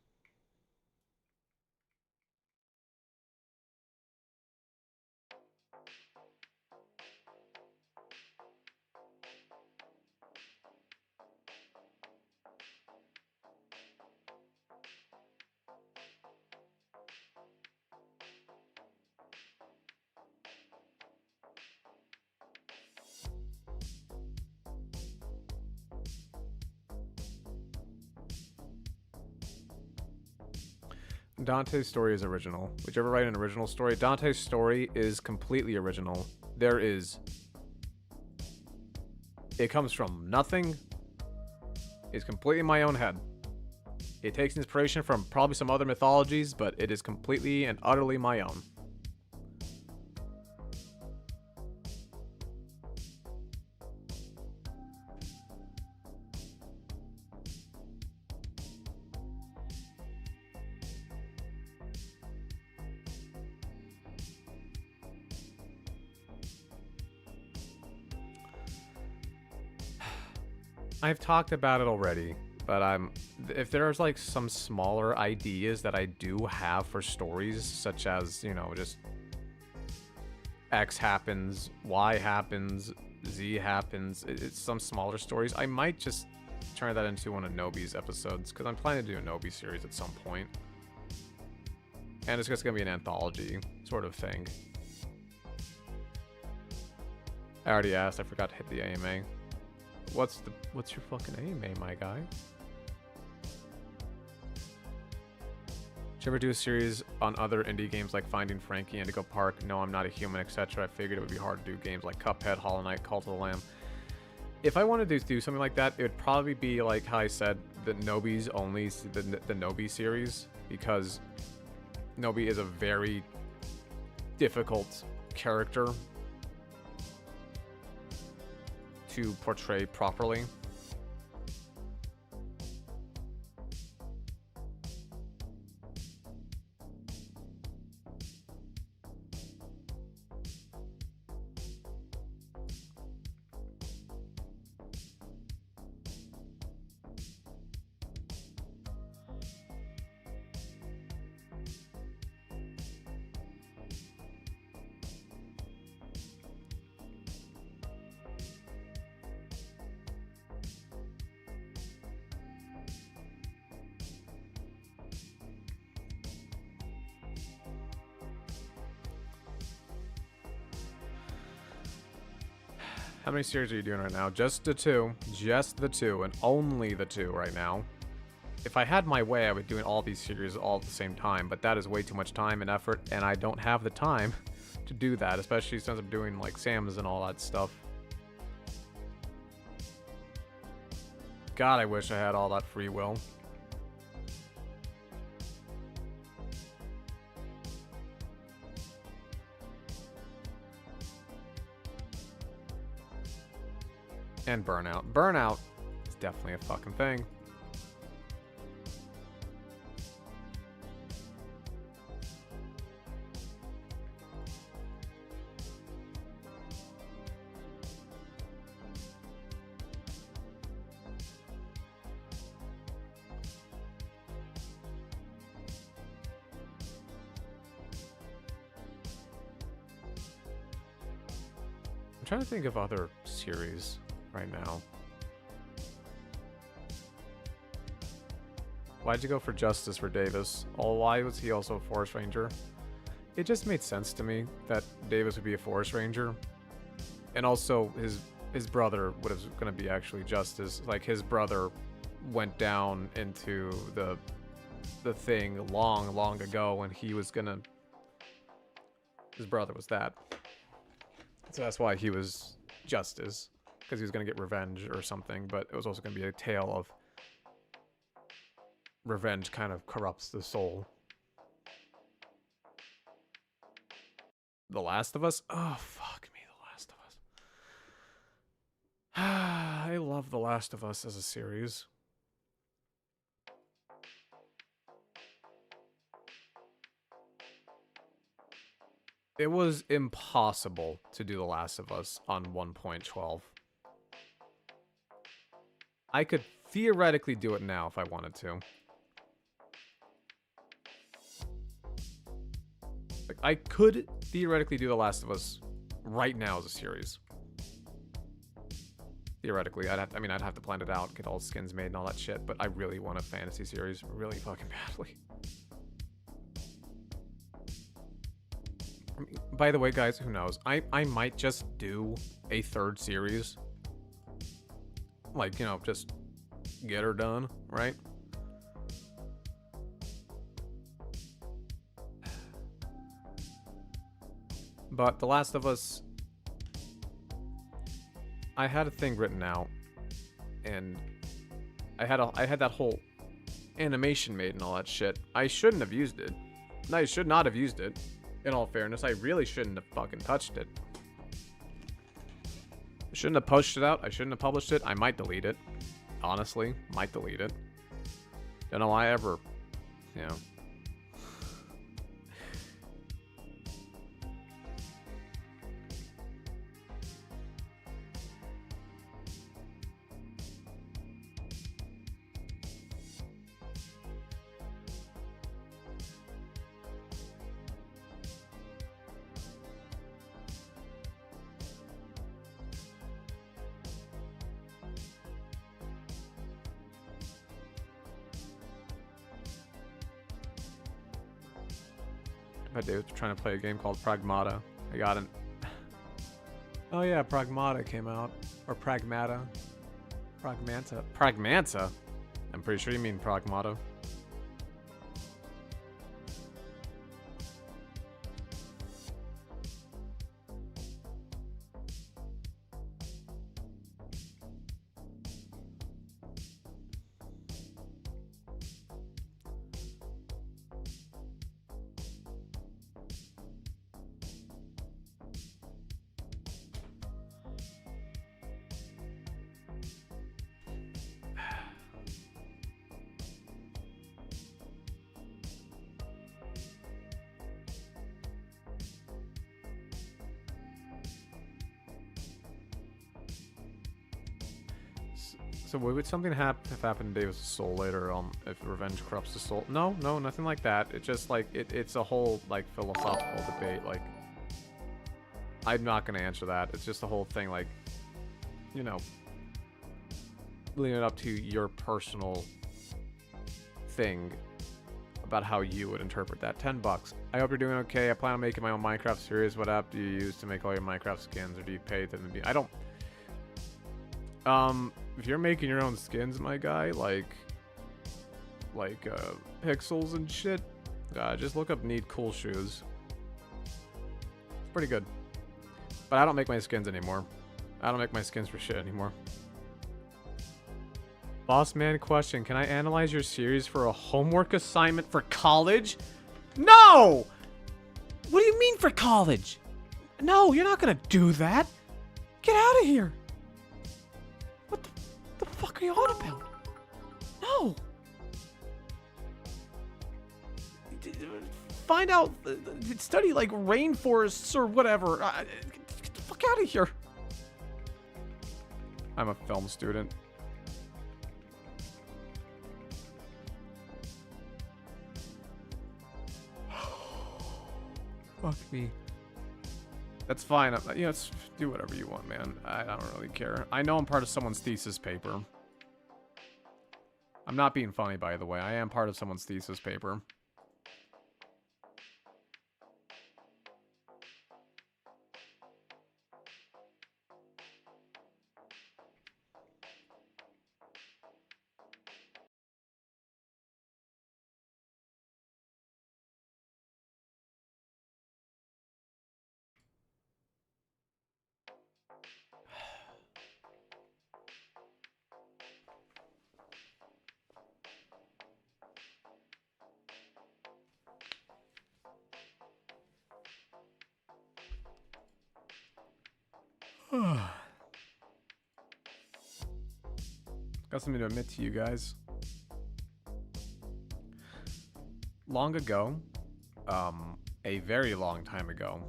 Dante's story is original. Would you ever write an original story? Dante's story is completely original. There is... It comes from nothing. It's completely in my own head. It takes inspiration from probably some other mythologies, but it is completely and utterly my own. I've talked about it already, but if there's like some smaller ideas that I do have for stories, such as, you know, just X happens, Y happens, Z happens, it's some smaller stories, I might just turn that into one of Nobi's episodes, because I'm planning to do a Nobi series at some point. And it's just going to be an anthology sort of thing. I already asked, I forgot to hit the AMA. What's your fucking AMA, my guy? Did you ever do a series on other indie games like Finding Frankie, Indigo Park, No I'm Not a Human, etc.? I figured it would be hard to do games like Cuphead, Hollow Knight, Cult of the Lamb. If I wanted to do something like that, it would probably be like how I said, the Nobi's only, the Nobi series, because Nobi is a very difficult character to portray properly. How many series are you doing right now? Just the two, and only the two right now. If I had my way, I would do all these series all at the same time, but that is way too much time and effort, and I don't have the time to do that, especially since I'm doing like Sam's and all that stuff. God, I wish I had all that free will. And burnout. Burnout is definitely a fucking thing. I'm trying to think of other series right now. Why'd you go for Justice for Davis? Oh, why was he also a Forest Ranger? It just made sense to me that Davis would be a Forest Ranger. And also, his brother was going to be actually Justice. Like, his brother went down into the thing long ago when he was gonna... His brother was that. So that's why he was Justice. Because he was going to get revenge or something, but it was also going to be a tale of revenge kind of corrupts the soul. The Last of Us? Oh, fuck me, The Last of Us. I love The Last of Us as a series. It was impossible to do The Last of Us on 1.12. I could theoretically do it now if I wanted to. Like, I could theoretically do The Last of Us right now as a series. Theoretically, I'd have to plan it out, get all the skins made and all that shit, but I really want a fantasy series really fucking badly. I mean, by the way, guys, who knows? I might just do a third series. Like, you know, just get her done, right? But The Last of Us, I had a thing written out, and I had that whole animation made and all that shit. I shouldn't have used it. I should not have used it. In all fairness, I really shouldn't have fucking touched it. I shouldn't have pushed it out. I shouldn't have published it. I might delete it. Honestly, might delete it. Don't know why I ever, you know. My dude was trying to play a game called Pragmata. I got it. Oh yeah, Pragmata came out. Or Pragmata. Pragmata. Pragmata? I'm pretty sure you mean Pragmata. So would something have happened to Davis' soul later if revenge corrupts the soul? No, nothing like that. It's just like it's a whole like philosophical debate. Like, I'm not gonna answer that. It's just the whole thing, like, you know, leaving it up to your personal thing about how you would interpret that. $10. I hope you're doing okay. I plan on making my own Minecraft series. What app do you use to make all your Minecraft skins, or do you pay them to be? I don't. If you're making your own skins, my guy, like pixels and shit, just look up Need Cool Shoes. It's pretty good. But I don't make my skins anymore. I don't make my skins for shit anymore. Boss man question, can I analyze your series for a homework assignment for college? No! What do you mean for college? No, you're not gonna do that. Get out of here. What the fuck are you on about? No. Find out, study like rainforests or whatever. Get the fuck out of here. I'm a film student. Fuck me. That's fine. You know, do whatever you want, man. I don't really care. I know I'm part of someone's thesis paper. I'm not being funny, by the way. I am part of someone's thesis paper. Got something to admit to you guys. Long ago, a very long time ago,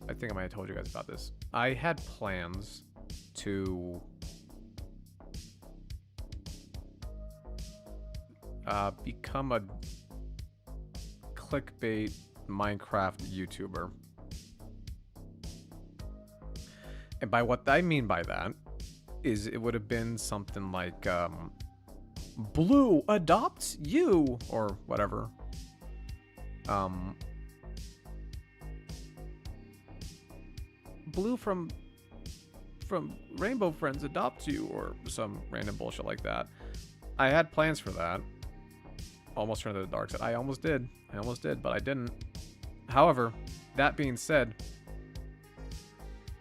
I think I might have told you guys about this. I had plans to become a clickbait Minecraft YouTuber. And by what I mean by that is it would have been something like Blue adopts you or whatever. Blue from Rainbow Friends adopts you or some random bullshit like that. I had plans for that. Almost turned to the dark side. I almost did, but I didn't. However, that being said,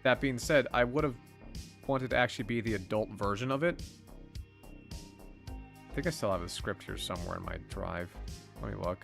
I would have wanted to actually be the adult version of it. I think I still have a script here somewhere in my drive. Let me look.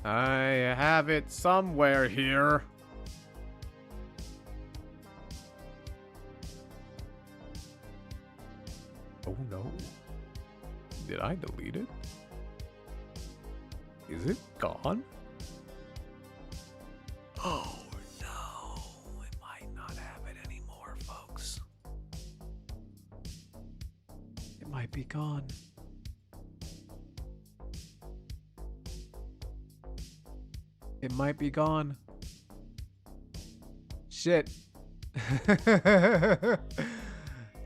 I have it somewhere here. Oh no. Did I delete it? Is it gone? Oh no. It might not have it anymore, folks. It might be gone. It might be gone. Shit.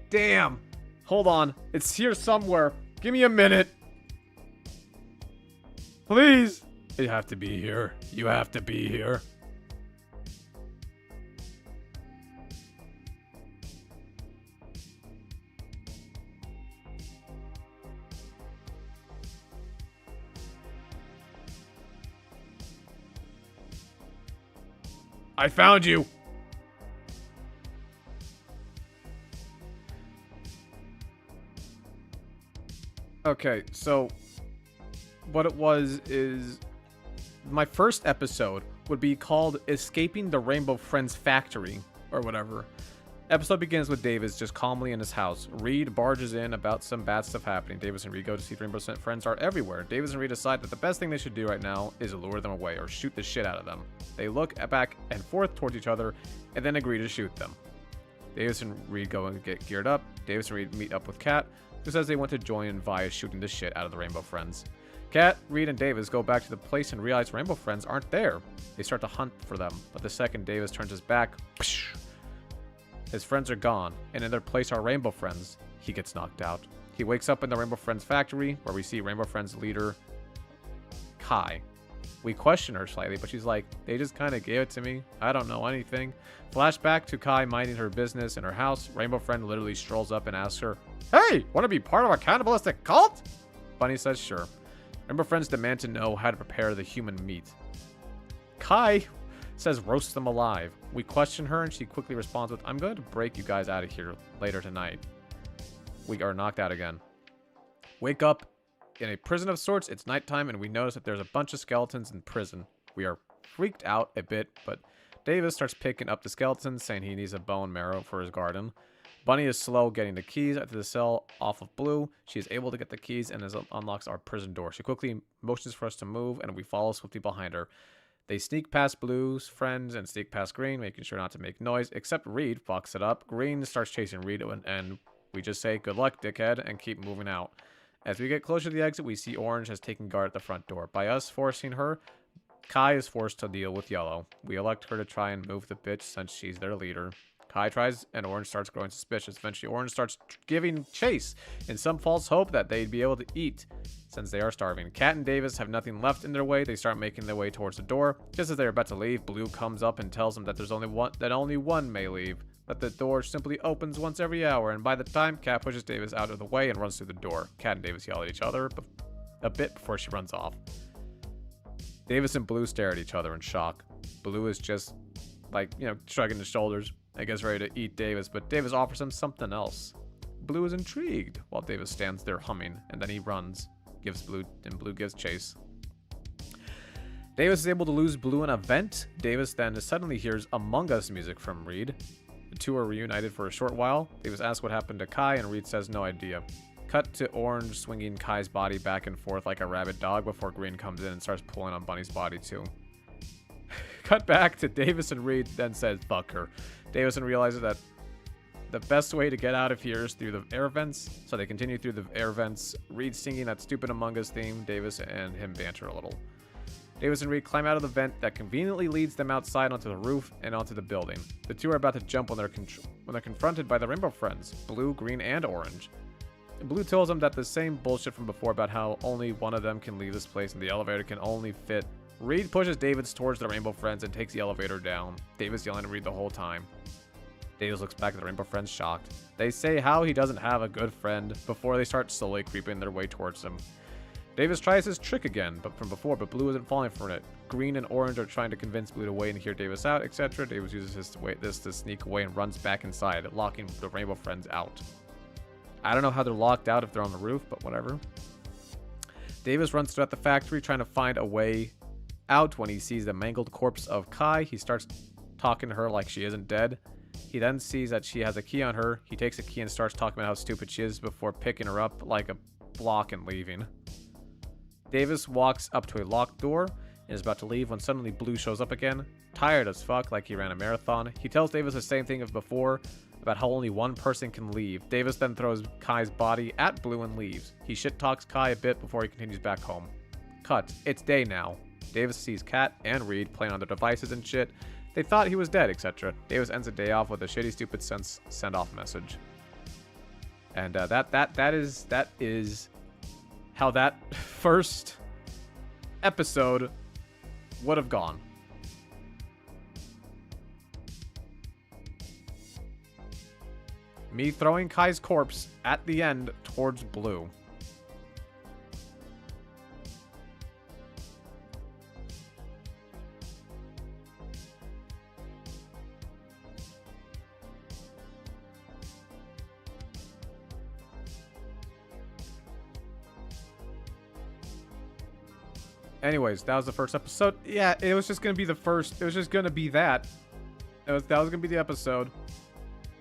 Damn. Hold on. It's here somewhere. Give me a minute. Please. You have to be here. You have to be here. I found you. Okay, so what it was is my first episode would be called Escaping the Rainbow Friends Factory or whatever. Episode begins with Davis just calmly in his house. Reed barges in about some bad stuff happening. Davis and Reed go to see Rainbow Friends are everywhere. Davis and Reed decide that the best thing they should do right now is lure them away or shoot the shit out of them. They look back and forth towards each other and then agree to shoot them. Davis and Reed go and get geared up. Davis and Reed meet up with Kat, who says they want to join via shooting the shit out of the Rainbow Friends. Kat, Reed, and Davis go back to the place and realize Rainbow Friends aren't there. They start to hunt for them, but the second Davis turns his back, his friends are gone, and in their place are Rainbow Friends. He gets knocked out. He wakes up in the Rainbow Friends factory, where we see Rainbow Friends leader, Kai. We question her slightly, but she's like, they just kind of gave it to me. I don't know anything. Flashback to Kai minding her business in her house. Rainbow Friend literally strolls up and asks her, "Hey, want to be part of a cannibalistic cult?" Bunny says sure. Rainbow Friends demand to know how to prepare the human meat. Kai says roast them alive. We question her and she quickly responds with, "I'm going to break you guys out of here later tonight." We are knocked out again. Wake up in a prison of sorts. It's nighttime and we notice that there's a bunch of skeletons in prison. We are freaked out a bit, but Davis starts picking up the skeletons, saying he needs a bone marrow for his garden. Bunny is slow getting the keys after the cell off of Blue. She is able to get the keys and unlocks our prison door. She quickly motions for us to move and we follow swiftly behind her. They sneak past Blue's friends and sneak past Green, making sure not to make noise, except Reed fucks it up. Green starts chasing Reed, and we just say, "Good luck, dickhead," and keep moving out. As we get closer to the exit, we see Orange has taken guard at the front door. By us forcing her, Kai is forced to deal with Yellow. We elect her to try and move the bitch since she's their leader. Kai tries, and Orange starts growing suspicious. Eventually, Orange starts giving chase in some false hope that they'd be able to eat, since they are starving. Kat and Davis have nothing left in their way. They start making their way towards the door. Just as they're about to leave, Blue comes up and tells them that only one may leave. That the door simply opens once every hour, and by the time Kat pushes Davis out of the way and runs through the door, Kat and Davis yell at each other a bit before she runs off. Davis and Blue stare at each other in shock. Blue is just, shrugging his shoulders, I guess ready to eat Davis, but Davis offers him something else. Blue is intrigued, while Davis stands there humming, and then he runs, Blue gives chase. Davis is able to lose Blue in a vent. Davis then suddenly hears Among Us music from Reed. The two are reunited for a short while. Davis asks what happened to Kai, and Reed says no idea. Cut to Orange swinging Kai's body back and forth like a rabid dog before Green comes in and starts pulling on Bunny's body too. Cut back to Davis and Reed, then says fuck her. Davison realizes that the best way to get out of here is through the air vents, so they continue through the air vents. Reed singing that stupid Among Us theme. Davis and him banter a little. Davis and Reed climb out of the vent that conveniently leads them outside onto the roof and onto the building. The two are about to jump when they're confronted by the Rainbow Friends, Blue, Green, and Orange. Blue tells them that the same bullshit from before about how only one of them can leave this place and the elevator can only fit. Reed pushes Davis towards the Rainbow Friends and takes the elevator down. Davis yelling at Reed the whole time. Davis looks back at the Rainbow Friends shocked. They say how he doesn't have a good friend before they start slowly creeping their way towards him. Davis tries his trick again, but Blue isn't falling for it. Green and Orange are trying to convince Blue to wait and hear Davis out, etc. Davis uses this to sneak away and runs back inside, locking the Rainbow Friends out. I don't know how they're locked out if they're on the roof, but whatever. Davis runs throughout the factory trying to find a way out. When he sees the mangled corpse of Kai, he starts talking to her like she isn't dead. He then sees that she has a key on her. He takes a key and starts talking about how stupid she is before picking her up like a block and leaving. Davis walks up to a locked door and is about to leave when suddenly Blue shows up again. Tired as fuck, like he ran a marathon. He tells Davis the same thing as before about how only one person can leave. Davis then throws Kai's body at Blue and leaves. He shit-talks Kai a bit before he continues back home. Cut. It's day now. Davis sees Kat and Reed playing on their devices and shit. They thought he was dead, etc. Davis ends the day off with a shitty, stupid send-off message. And that is how that first episode would have gone. Me throwing Kai's corpse at the end towards Blue. Anyways, that was the first episode. Yeah, it was just gonna be the first. It was just gonna be that. That was gonna be the episode,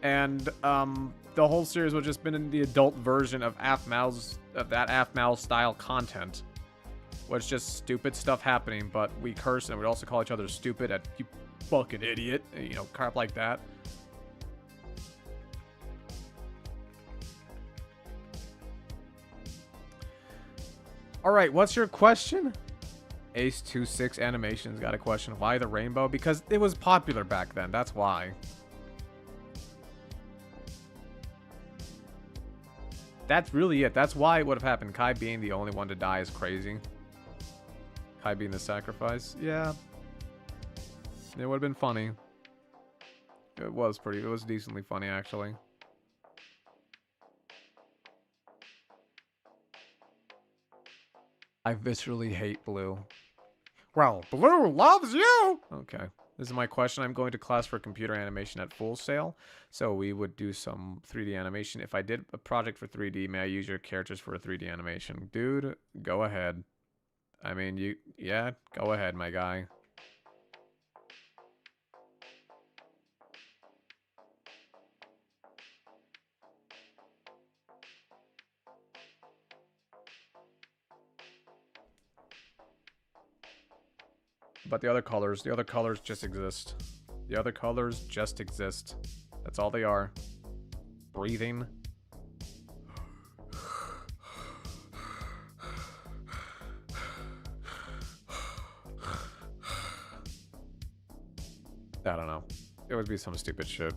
and the whole series would just been in the adult version of that AFMAL style content, was just stupid stuff happening. But we curse and we'd also call each other stupid at you fucking idiot, you know, crap like that. All right, what's your question? Ace26 Animations got a question. Why the rainbow? Because it was popular back then. That's why. That's really it. That's why it would have happened. Kai being the only one to die is crazy. Kai being the sacrifice. Yeah. It would have been funny. It was decently funny, actually. I viscerally hate Blue. Well, Blue loves you! Okay. This is my question. I'm going to class for computer animation at Full Sail. So we would do some 3D animation. If I did a project for 3D, may I use your characters for a 3D animation? Dude, go ahead. I mean, yeah, go ahead, my guy. But the other colors just exist. The other colors just exist. That's all they are. Breathing. I don't know. It would be some stupid shit.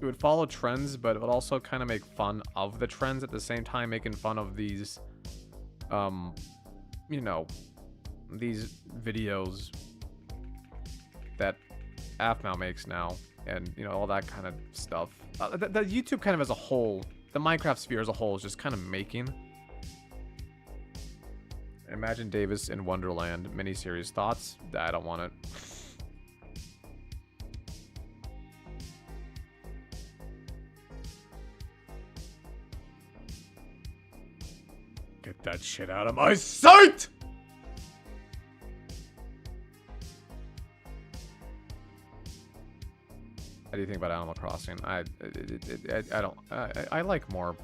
It would follow trends, but it would also kind of make fun of the trends at the same time, making fun of these, you know, these videos that AFMAL makes now, and, you know, all that kind of stuff. The YouTube kind of as a whole, the Minecraft sphere as a whole is just kind of making. Imagine Davis in Wonderland miniseries. Thoughts? I don't want it. Get that shit out of my sight! How do you think about Animal Crossing? I don't. I like more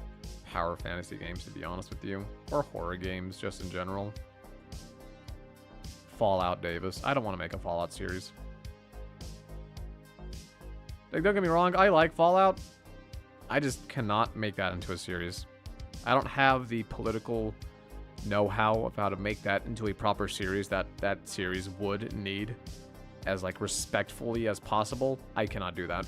power fantasy games, to be honest with you, or horror games just in general. Fallout, Davis. I don't want to make a Fallout series. Like, don't get me wrong, I like Fallout. I just cannot make that into a series. I don't have the political know-how of how to make that into a proper series that that series would need as, like, respectfully as possible. I cannot do that.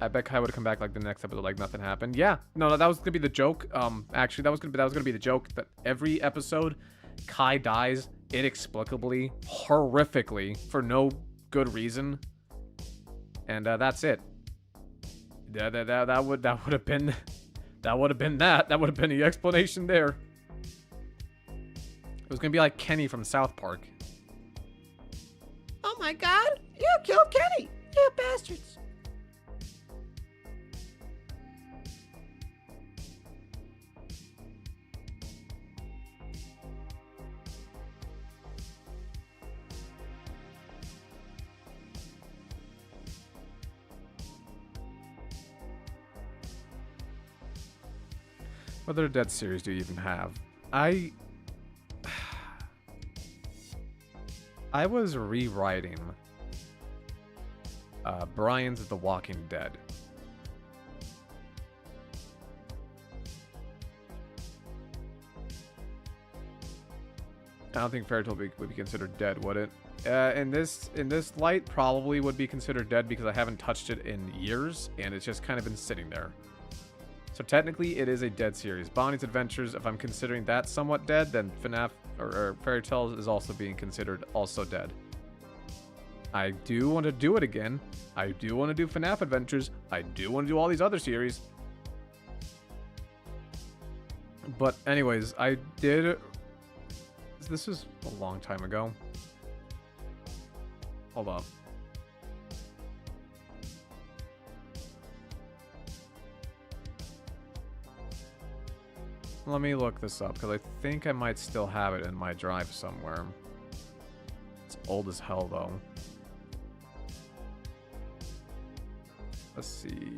I bet Kai would come back like the next episode, like nothing happened. Yeah, no, that was gonna be the joke. Actually, that was gonna be the joke that every episode, Kai dies inexplicably, horrifically, for no good reason, and that's it. That would have been the explanation there. It was gonna be like Kenny from South Park. Oh my god, you killed Kenny, you bastards. What other Dead series do you even have? I was rewriting Brian's The Walking Dead. I don't think Fairytale would be considered dead, would it? In this light, probably would be considered dead because I haven't touched it in years, and it's just kind of been sitting there. So technically, it is a dead series. Bonnie's Adventures, if I'm considering that somewhat dead, then FNAF or Fairy Tales is also being considered also dead. I do want to do it again. I do want to do FNAF Adventures. I do want to do all these other series. But anyways, I did... This was a long time ago. Hold up. Let me look this up, because I think I might still have it in my drive somewhere. It's old as hell, though. Let's see.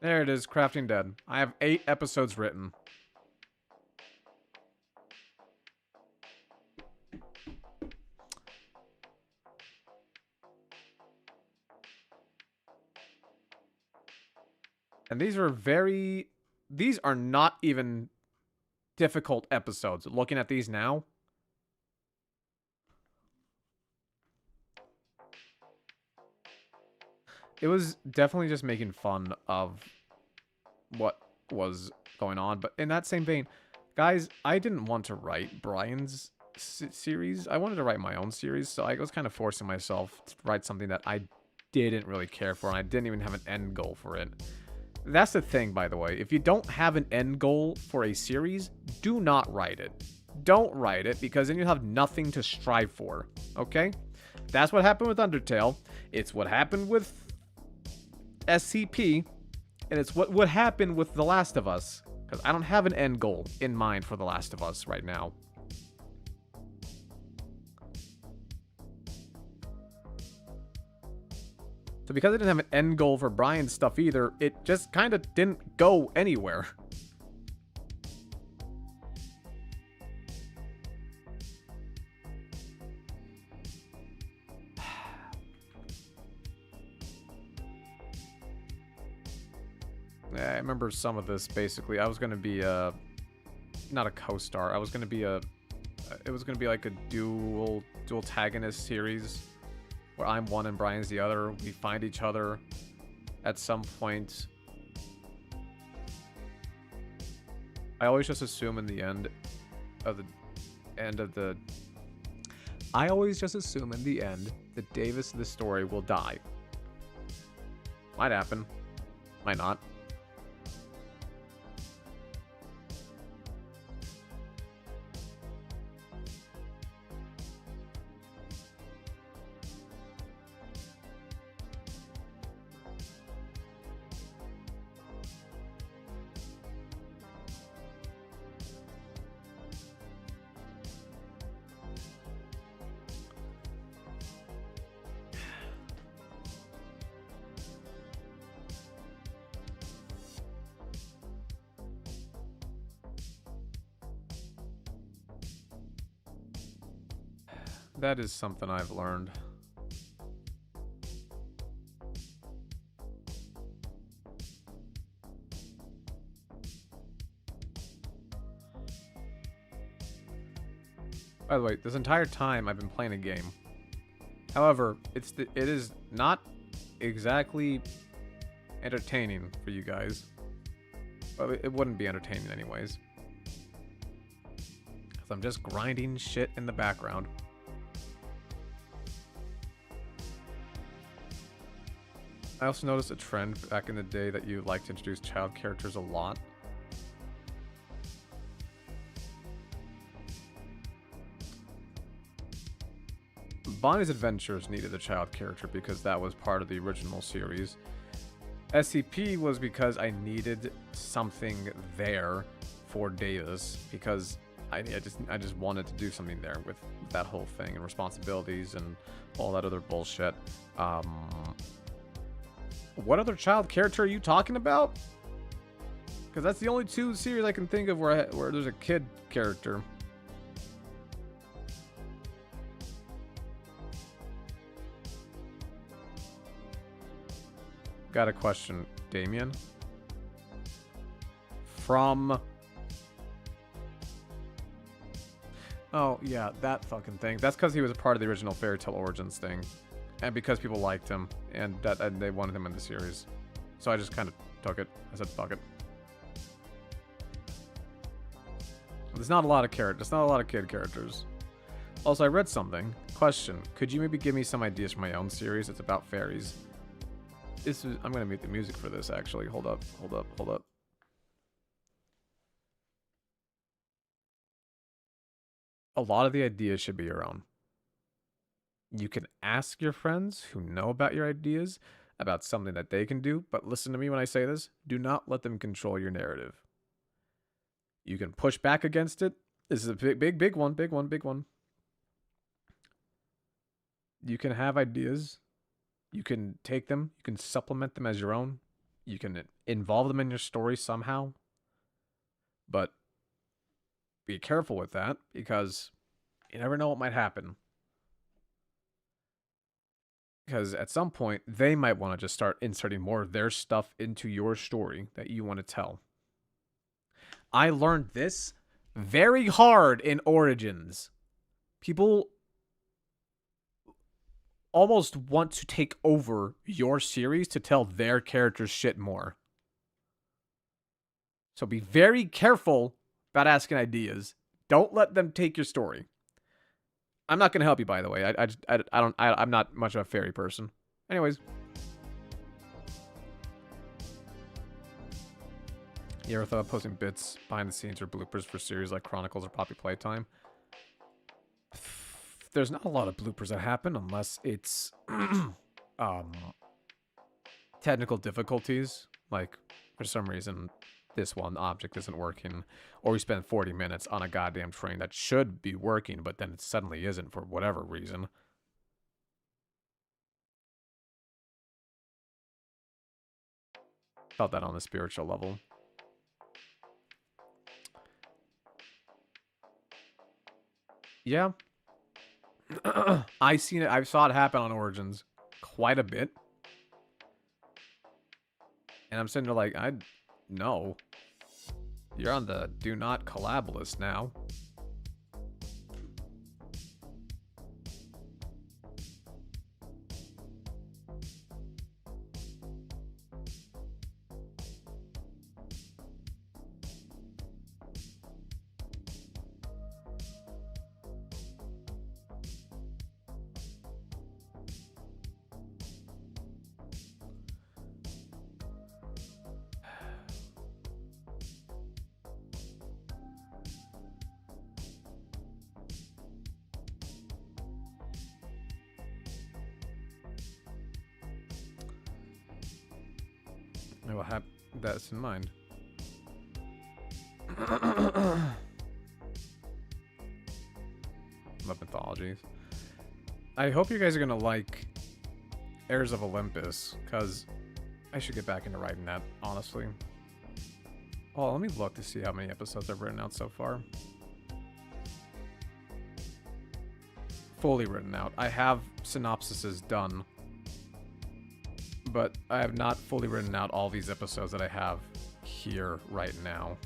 There it is, Crafting Dead. I have 8 episodes written. And these are not even difficult episodes. Looking at these now. It was definitely just making fun of what was going on. But in that same vein, guys, I didn't want to write Brian's series. I wanted to write my own series. So I was kind of forcing myself to write something that I didn't really care for. And I didn't even have an end goal for it. That's the thing, by the way. If you don't have an end goal for a series, do not write it. Don't write it, because then you have nothing to strive for. Okay? That's what happened with Undertale. It's what happened with SCP. And it's what would happen with The Last of Us. Because I don't have an end goal in mind for The Last of Us right now. So because I didn't have an end goal for Brian's stuff either, it just kind of didn't go anywhere. I remember some of this, basically. I was going to be not a co-star. I was going to be it was going to be like a dual antagonist series, where I'm one and Brian's the other. We find each other at some point. I always just assume in the end of the... I always just assume in the end that Davis in the story will die. Might happen. Might not. That is something I've learned. By the way, this entire time I've been playing a game. However, it is not exactly entertaining for you guys. But it wouldn't be entertaining anyways. Because I'm just grinding shit in the background. I also noticed a trend back in the day that you like to introduce child characters a lot. Bonnie's Adventures needed a child character because that was part of the original series. SCP was because I needed something there for Davis because I just wanted to do something there with that whole thing and responsibilities and all that other bullshit. What other child character are you talking about? Because that's the only two series I can think of where there's a kid character. Got a question, Damien. From... Oh, yeah, that fucking thing. That's because he was a part of the original Fairy Tale Origins thing. And because people liked him, and they wanted him in the series. So I just kind of took it. I said, fuck it. There's not a lot of characters. There's not a lot of kid characters. Also, I read something. Question. Could you maybe give me some ideas for my own series? It's about fairies. I'm going to mute the music for this, actually. Hold up. A lot of the ideas should be your own. You can ask your friends who know about your ideas about something that they can do, but listen to me when I say this. Do not let them control your narrative. You can push back against it. This is a big one. You can have ideas. You can take them. You can supplement them as your own. You can involve them in your story somehow. But be careful with that because you never know what might happen. Because at some point, they might want to just start inserting more of their stuff into your story that you want to tell. I learned this very hard in Origins. People almost want to take over your series to tell their characters shit more. So be very careful about asking ideas. Don't let them take your story. I'm not going to help you, by the way. I'm not much of a fairy person. Anyways. You ever thought of posting bits, behind the scenes, or bloopers for series like Chronicles or Poppy Playtime? There's not a lot of bloopers that happen unless it's technical difficulties. Like, for some reason, this one object isn't working, or we spend 40 minutes on a goddamn train that should be working, but then it suddenly isn't for whatever reason. Felt that on a spiritual level. Yeah. I saw it happen on Origins quite a bit. And I'm sitting there like, no. You're on the do not collab list now. I will have that in mind. Love mythologies. I hope you guys are gonna like Heirs of Olympus, because I should get back into writing that, honestly. Oh, let me look to see how many episodes I've written out so far. fully written out. I have synopsises done, but I have not fully written out all these episodes that I have here right now.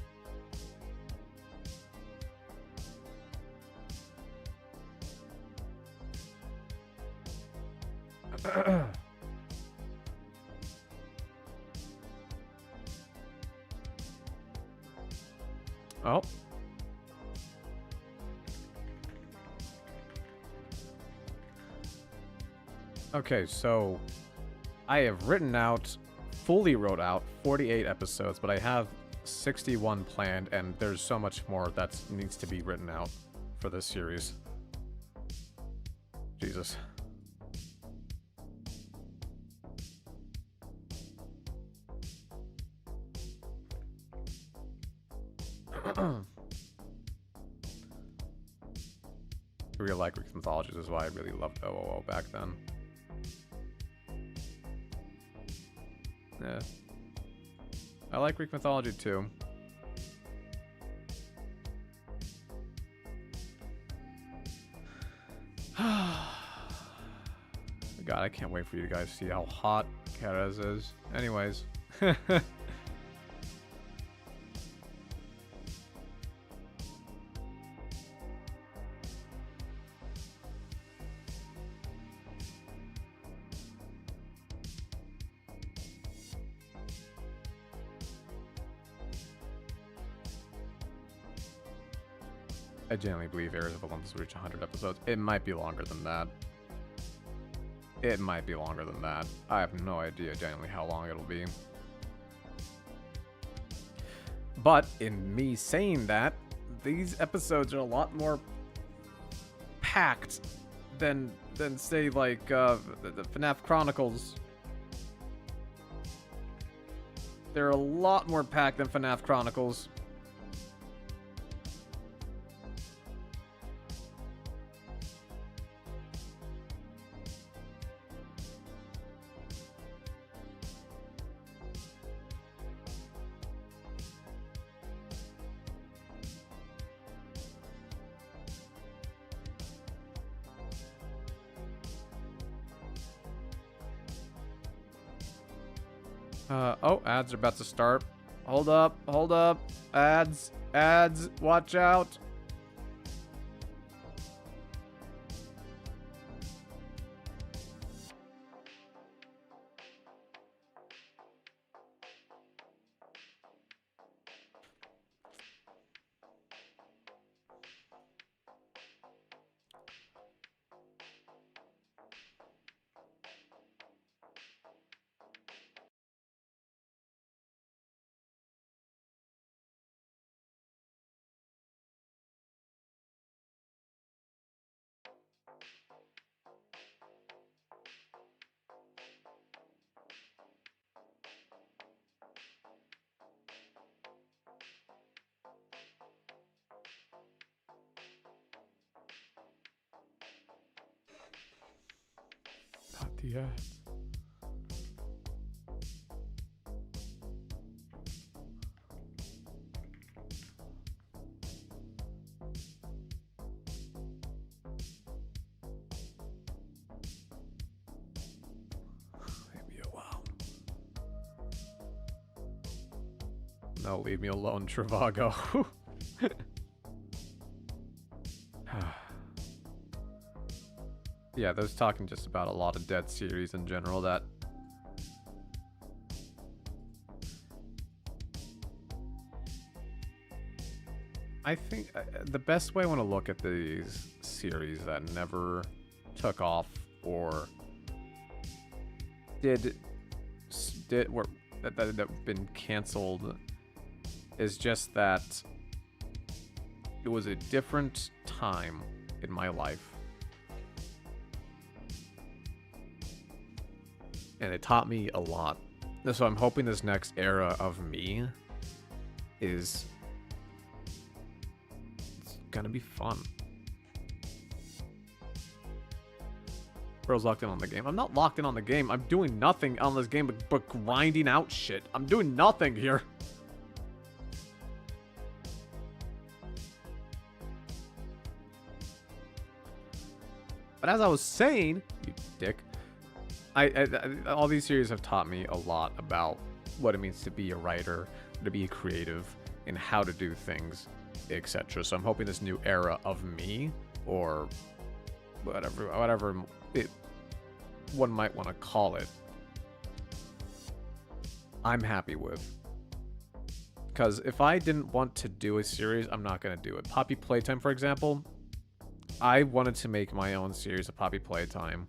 Oh. Okay, so I have fully wrote out 48 episodes, but I have 61 planned, and there's so much more that needs to be written out for this series. Jesus. I really like Greek mythology. This is why I really loved OOO back then. Yeah. I like Greek mythology too. God, I can't wait for you guys to see how hot Kerez is. Anyways. I genuinely believe Heirs of Olympus will reach 100 episodes. It might be longer than that. It might be longer than that. I have no idea genuinely how long it'll be. But in me saying that, these episodes are a lot more packed than say like the FNAF Chronicles. They're a lot more packed than FNAF Chronicles. Oh, ads are about to start. Hold up, hold up. Ads, watch out. Not the ads. Leave me alone. No, leave me alone, Trivago. Yeah, those talking just about a lot of dead series in general that I think the best way I want to look at these series that never took off or that have been canceled is just that it was a different time in my life. And it taught me a lot. So I'm hoping this next era of me is gonna be fun. Bro's locked in on the game. I'm not locked in on the game. I'm doing nothing on this game but grinding out shit. I'm doing nothing here. But as I was saying, you dick, all these series have taught me a lot about what it means to be a writer, to be a creative, and how to do things, etc. So I'm hoping this new era of me, or whatever one might want to call it, I'm happy with. Because if I didn't want to do a series, I'm not going to do it. Poppy Playtime, for example, I wanted to make my own series of Poppy Playtime,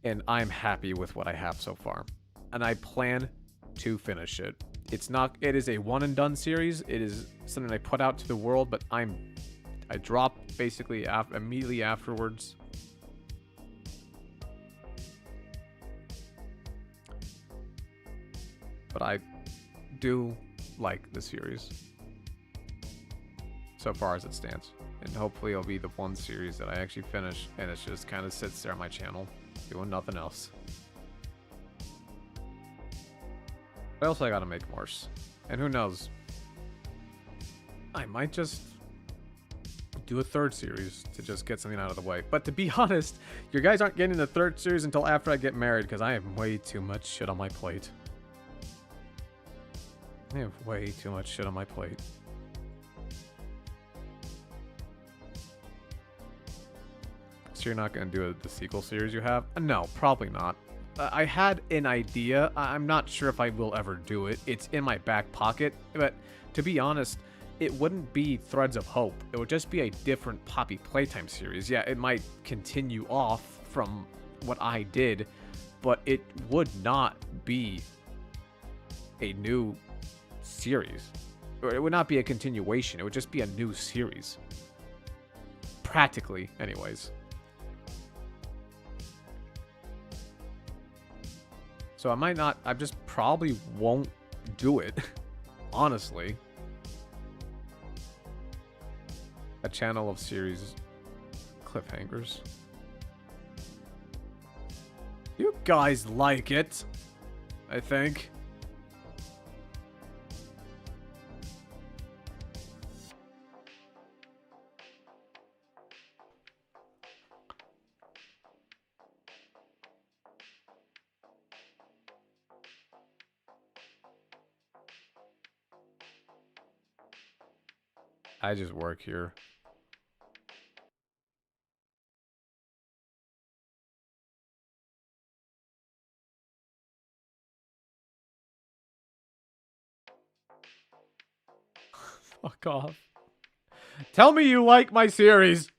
and I'm happy with what I have so far. And I plan to finish it. It is a one and done series. It is something I put out to the world, but I drop basically immediately afterwards. But I do like the series so far as it stands, and hopefully it'll be the one series that I actually finish and it just kind of sits there on my channel doing nothing else. But also I gotta make more, and who knows, I might just do a third series to just get something out of the way. But to be honest, you guys aren't getting the third series until after I get married, because I have way too much shit on my plate. I have way too much shit on my plate. So you're not going to do the sequel series you have? No, probably not. I had an idea. I'm not sure if I will ever do it. It's in my back pocket. But to be honest, it wouldn't be Threads of Hope. It would just be a different Poppy Playtime series. Yeah, it might continue off from what I did, but it would not be a new series, or it would not be a continuation. It would just be a new series, practically, anyways. So I just probably won't do it, honestly. A channel of series cliffhangers. You guys like it, I think. I just work here. Fuck off. Tell me you like my series.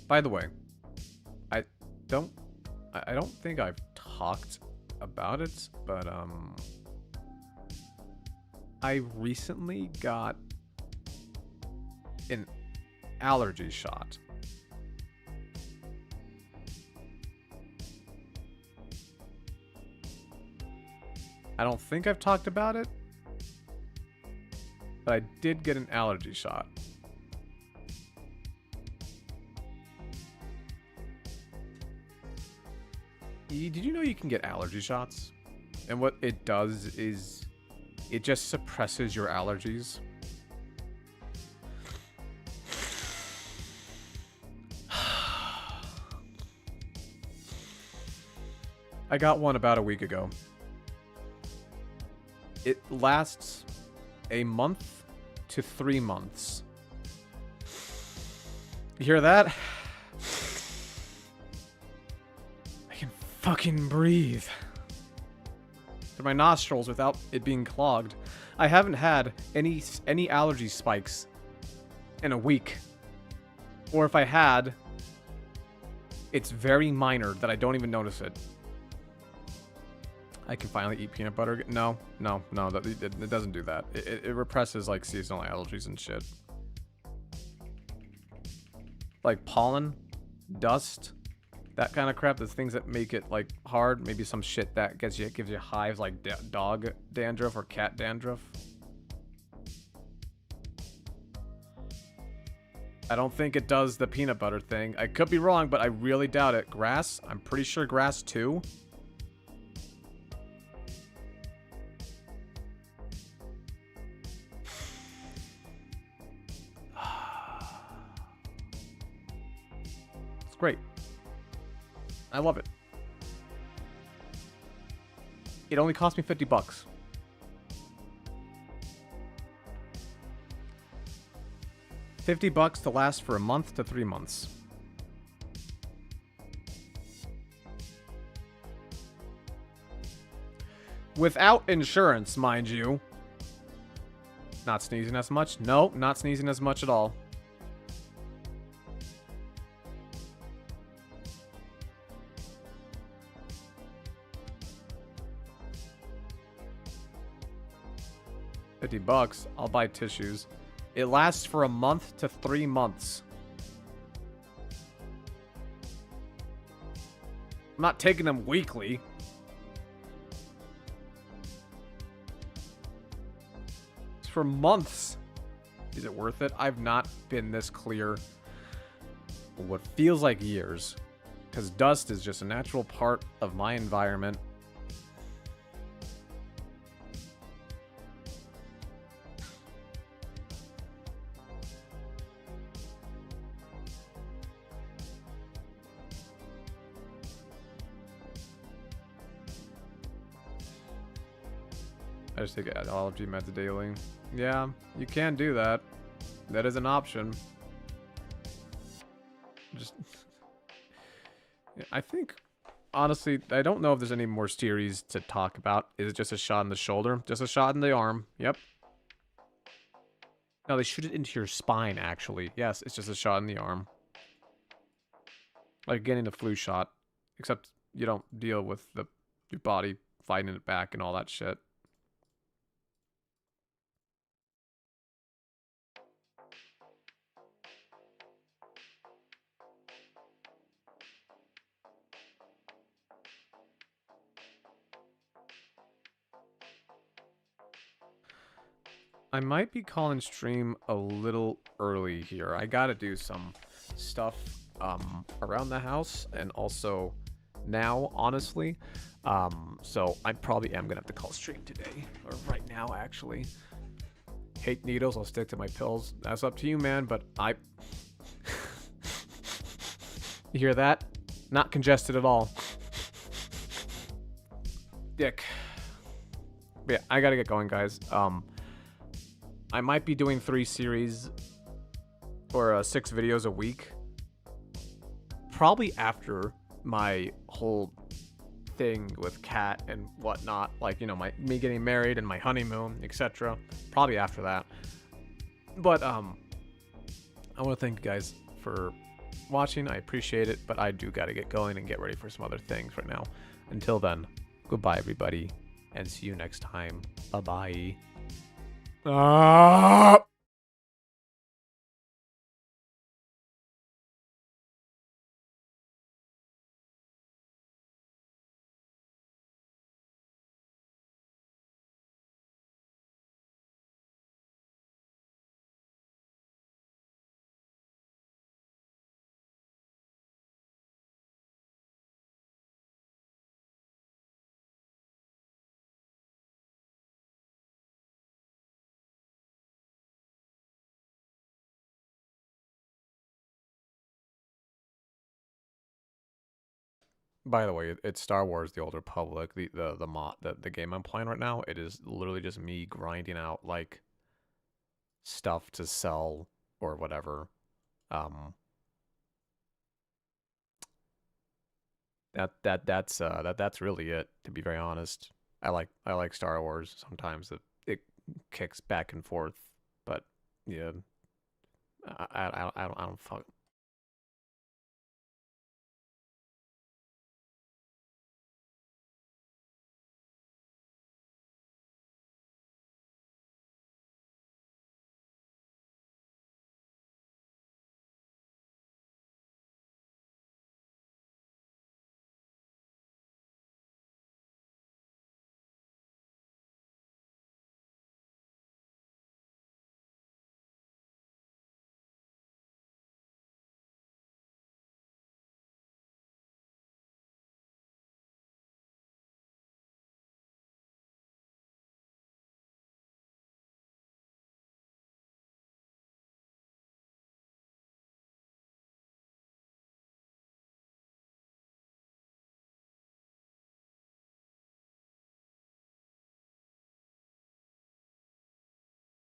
By the way, I don't think I've talked about it, but I recently got an allergy shot. I don't think I've talked about it, but I did get an allergy shot. Did you know you can get allergy shots? And what it does is it just suppresses your allergies. I got one about a week ago. It lasts a month to 3 months. You hear that? I can fucking breathe through my nostrils without it being clogged. I haven't had any allergy spikes in a week. Or if I had, it's very minor that I don't even notice it. I can finally eat peanut butter. No, no, no, it doesn't do that. It represses like seasonal allergies and shit. Like pollen, dust, that kind of crap. There's things that make it like hard. Maybe some shit that gives you hives like dog dandruff or cat dandruff. I don't think it does the peanut butter thing. I could be wrong, but I really doubt it. Grass? I'm pretty sure grass too. It's great. I love it. It only cost me $50. $50 to last for a month to 3 months. Without insurance, mind you. Not sneezing as much? No, not sneezing as much at all. $50, I'll buy tissues. It lasts for a month to 3 months. I'm not taking them weekly. It's for months. Is it worth it? I've not been this clear for what feels like years. Because dust is just a natural part of my environment. I just take allergy meds daily. Yeah, you can do that. That is an option. Just... I think, honestly, I don't know if there's any more series to talk about. Is it just a shot in the shoulder? Just a shot in the arm. Yep. No, they shoot it into your spine, actually. Yes, it's just a shot in the arm. Like getting a flu shot. Except you don't deal with your body fighting it back and all that shit. I might be calling stream a little early here. I gotta do some stuff around the house and also now, honestly. So I probably am gonna have to call stream today. Or right now, actually. Hate needles, I'll stick to my pills. That's up to you, man, but I... You hear that? Not congested at all. Dick. But yeah, I gotta get going, guys. I might be doing 3 series or 6 videos a week. Probably after my whole thing with Kat and whatnot. Like, you know, me getting married and my honeymoon, etc. Probably after that. But, I want to thank you guys for watching. I appreciate it, but I do got to get going and get ready for some other things right now. Until then, goodbye, everybody, and see you next time. Bye-bye. By the way, it's Star Wars: The Old Republic, the game I'm playing right now. It is literally just me grinding out like stuff to sell or whatever. That's really it, to be very honest. I like Star Wars. Sometimes it kicks back and forth, but yeah, I don't fuck.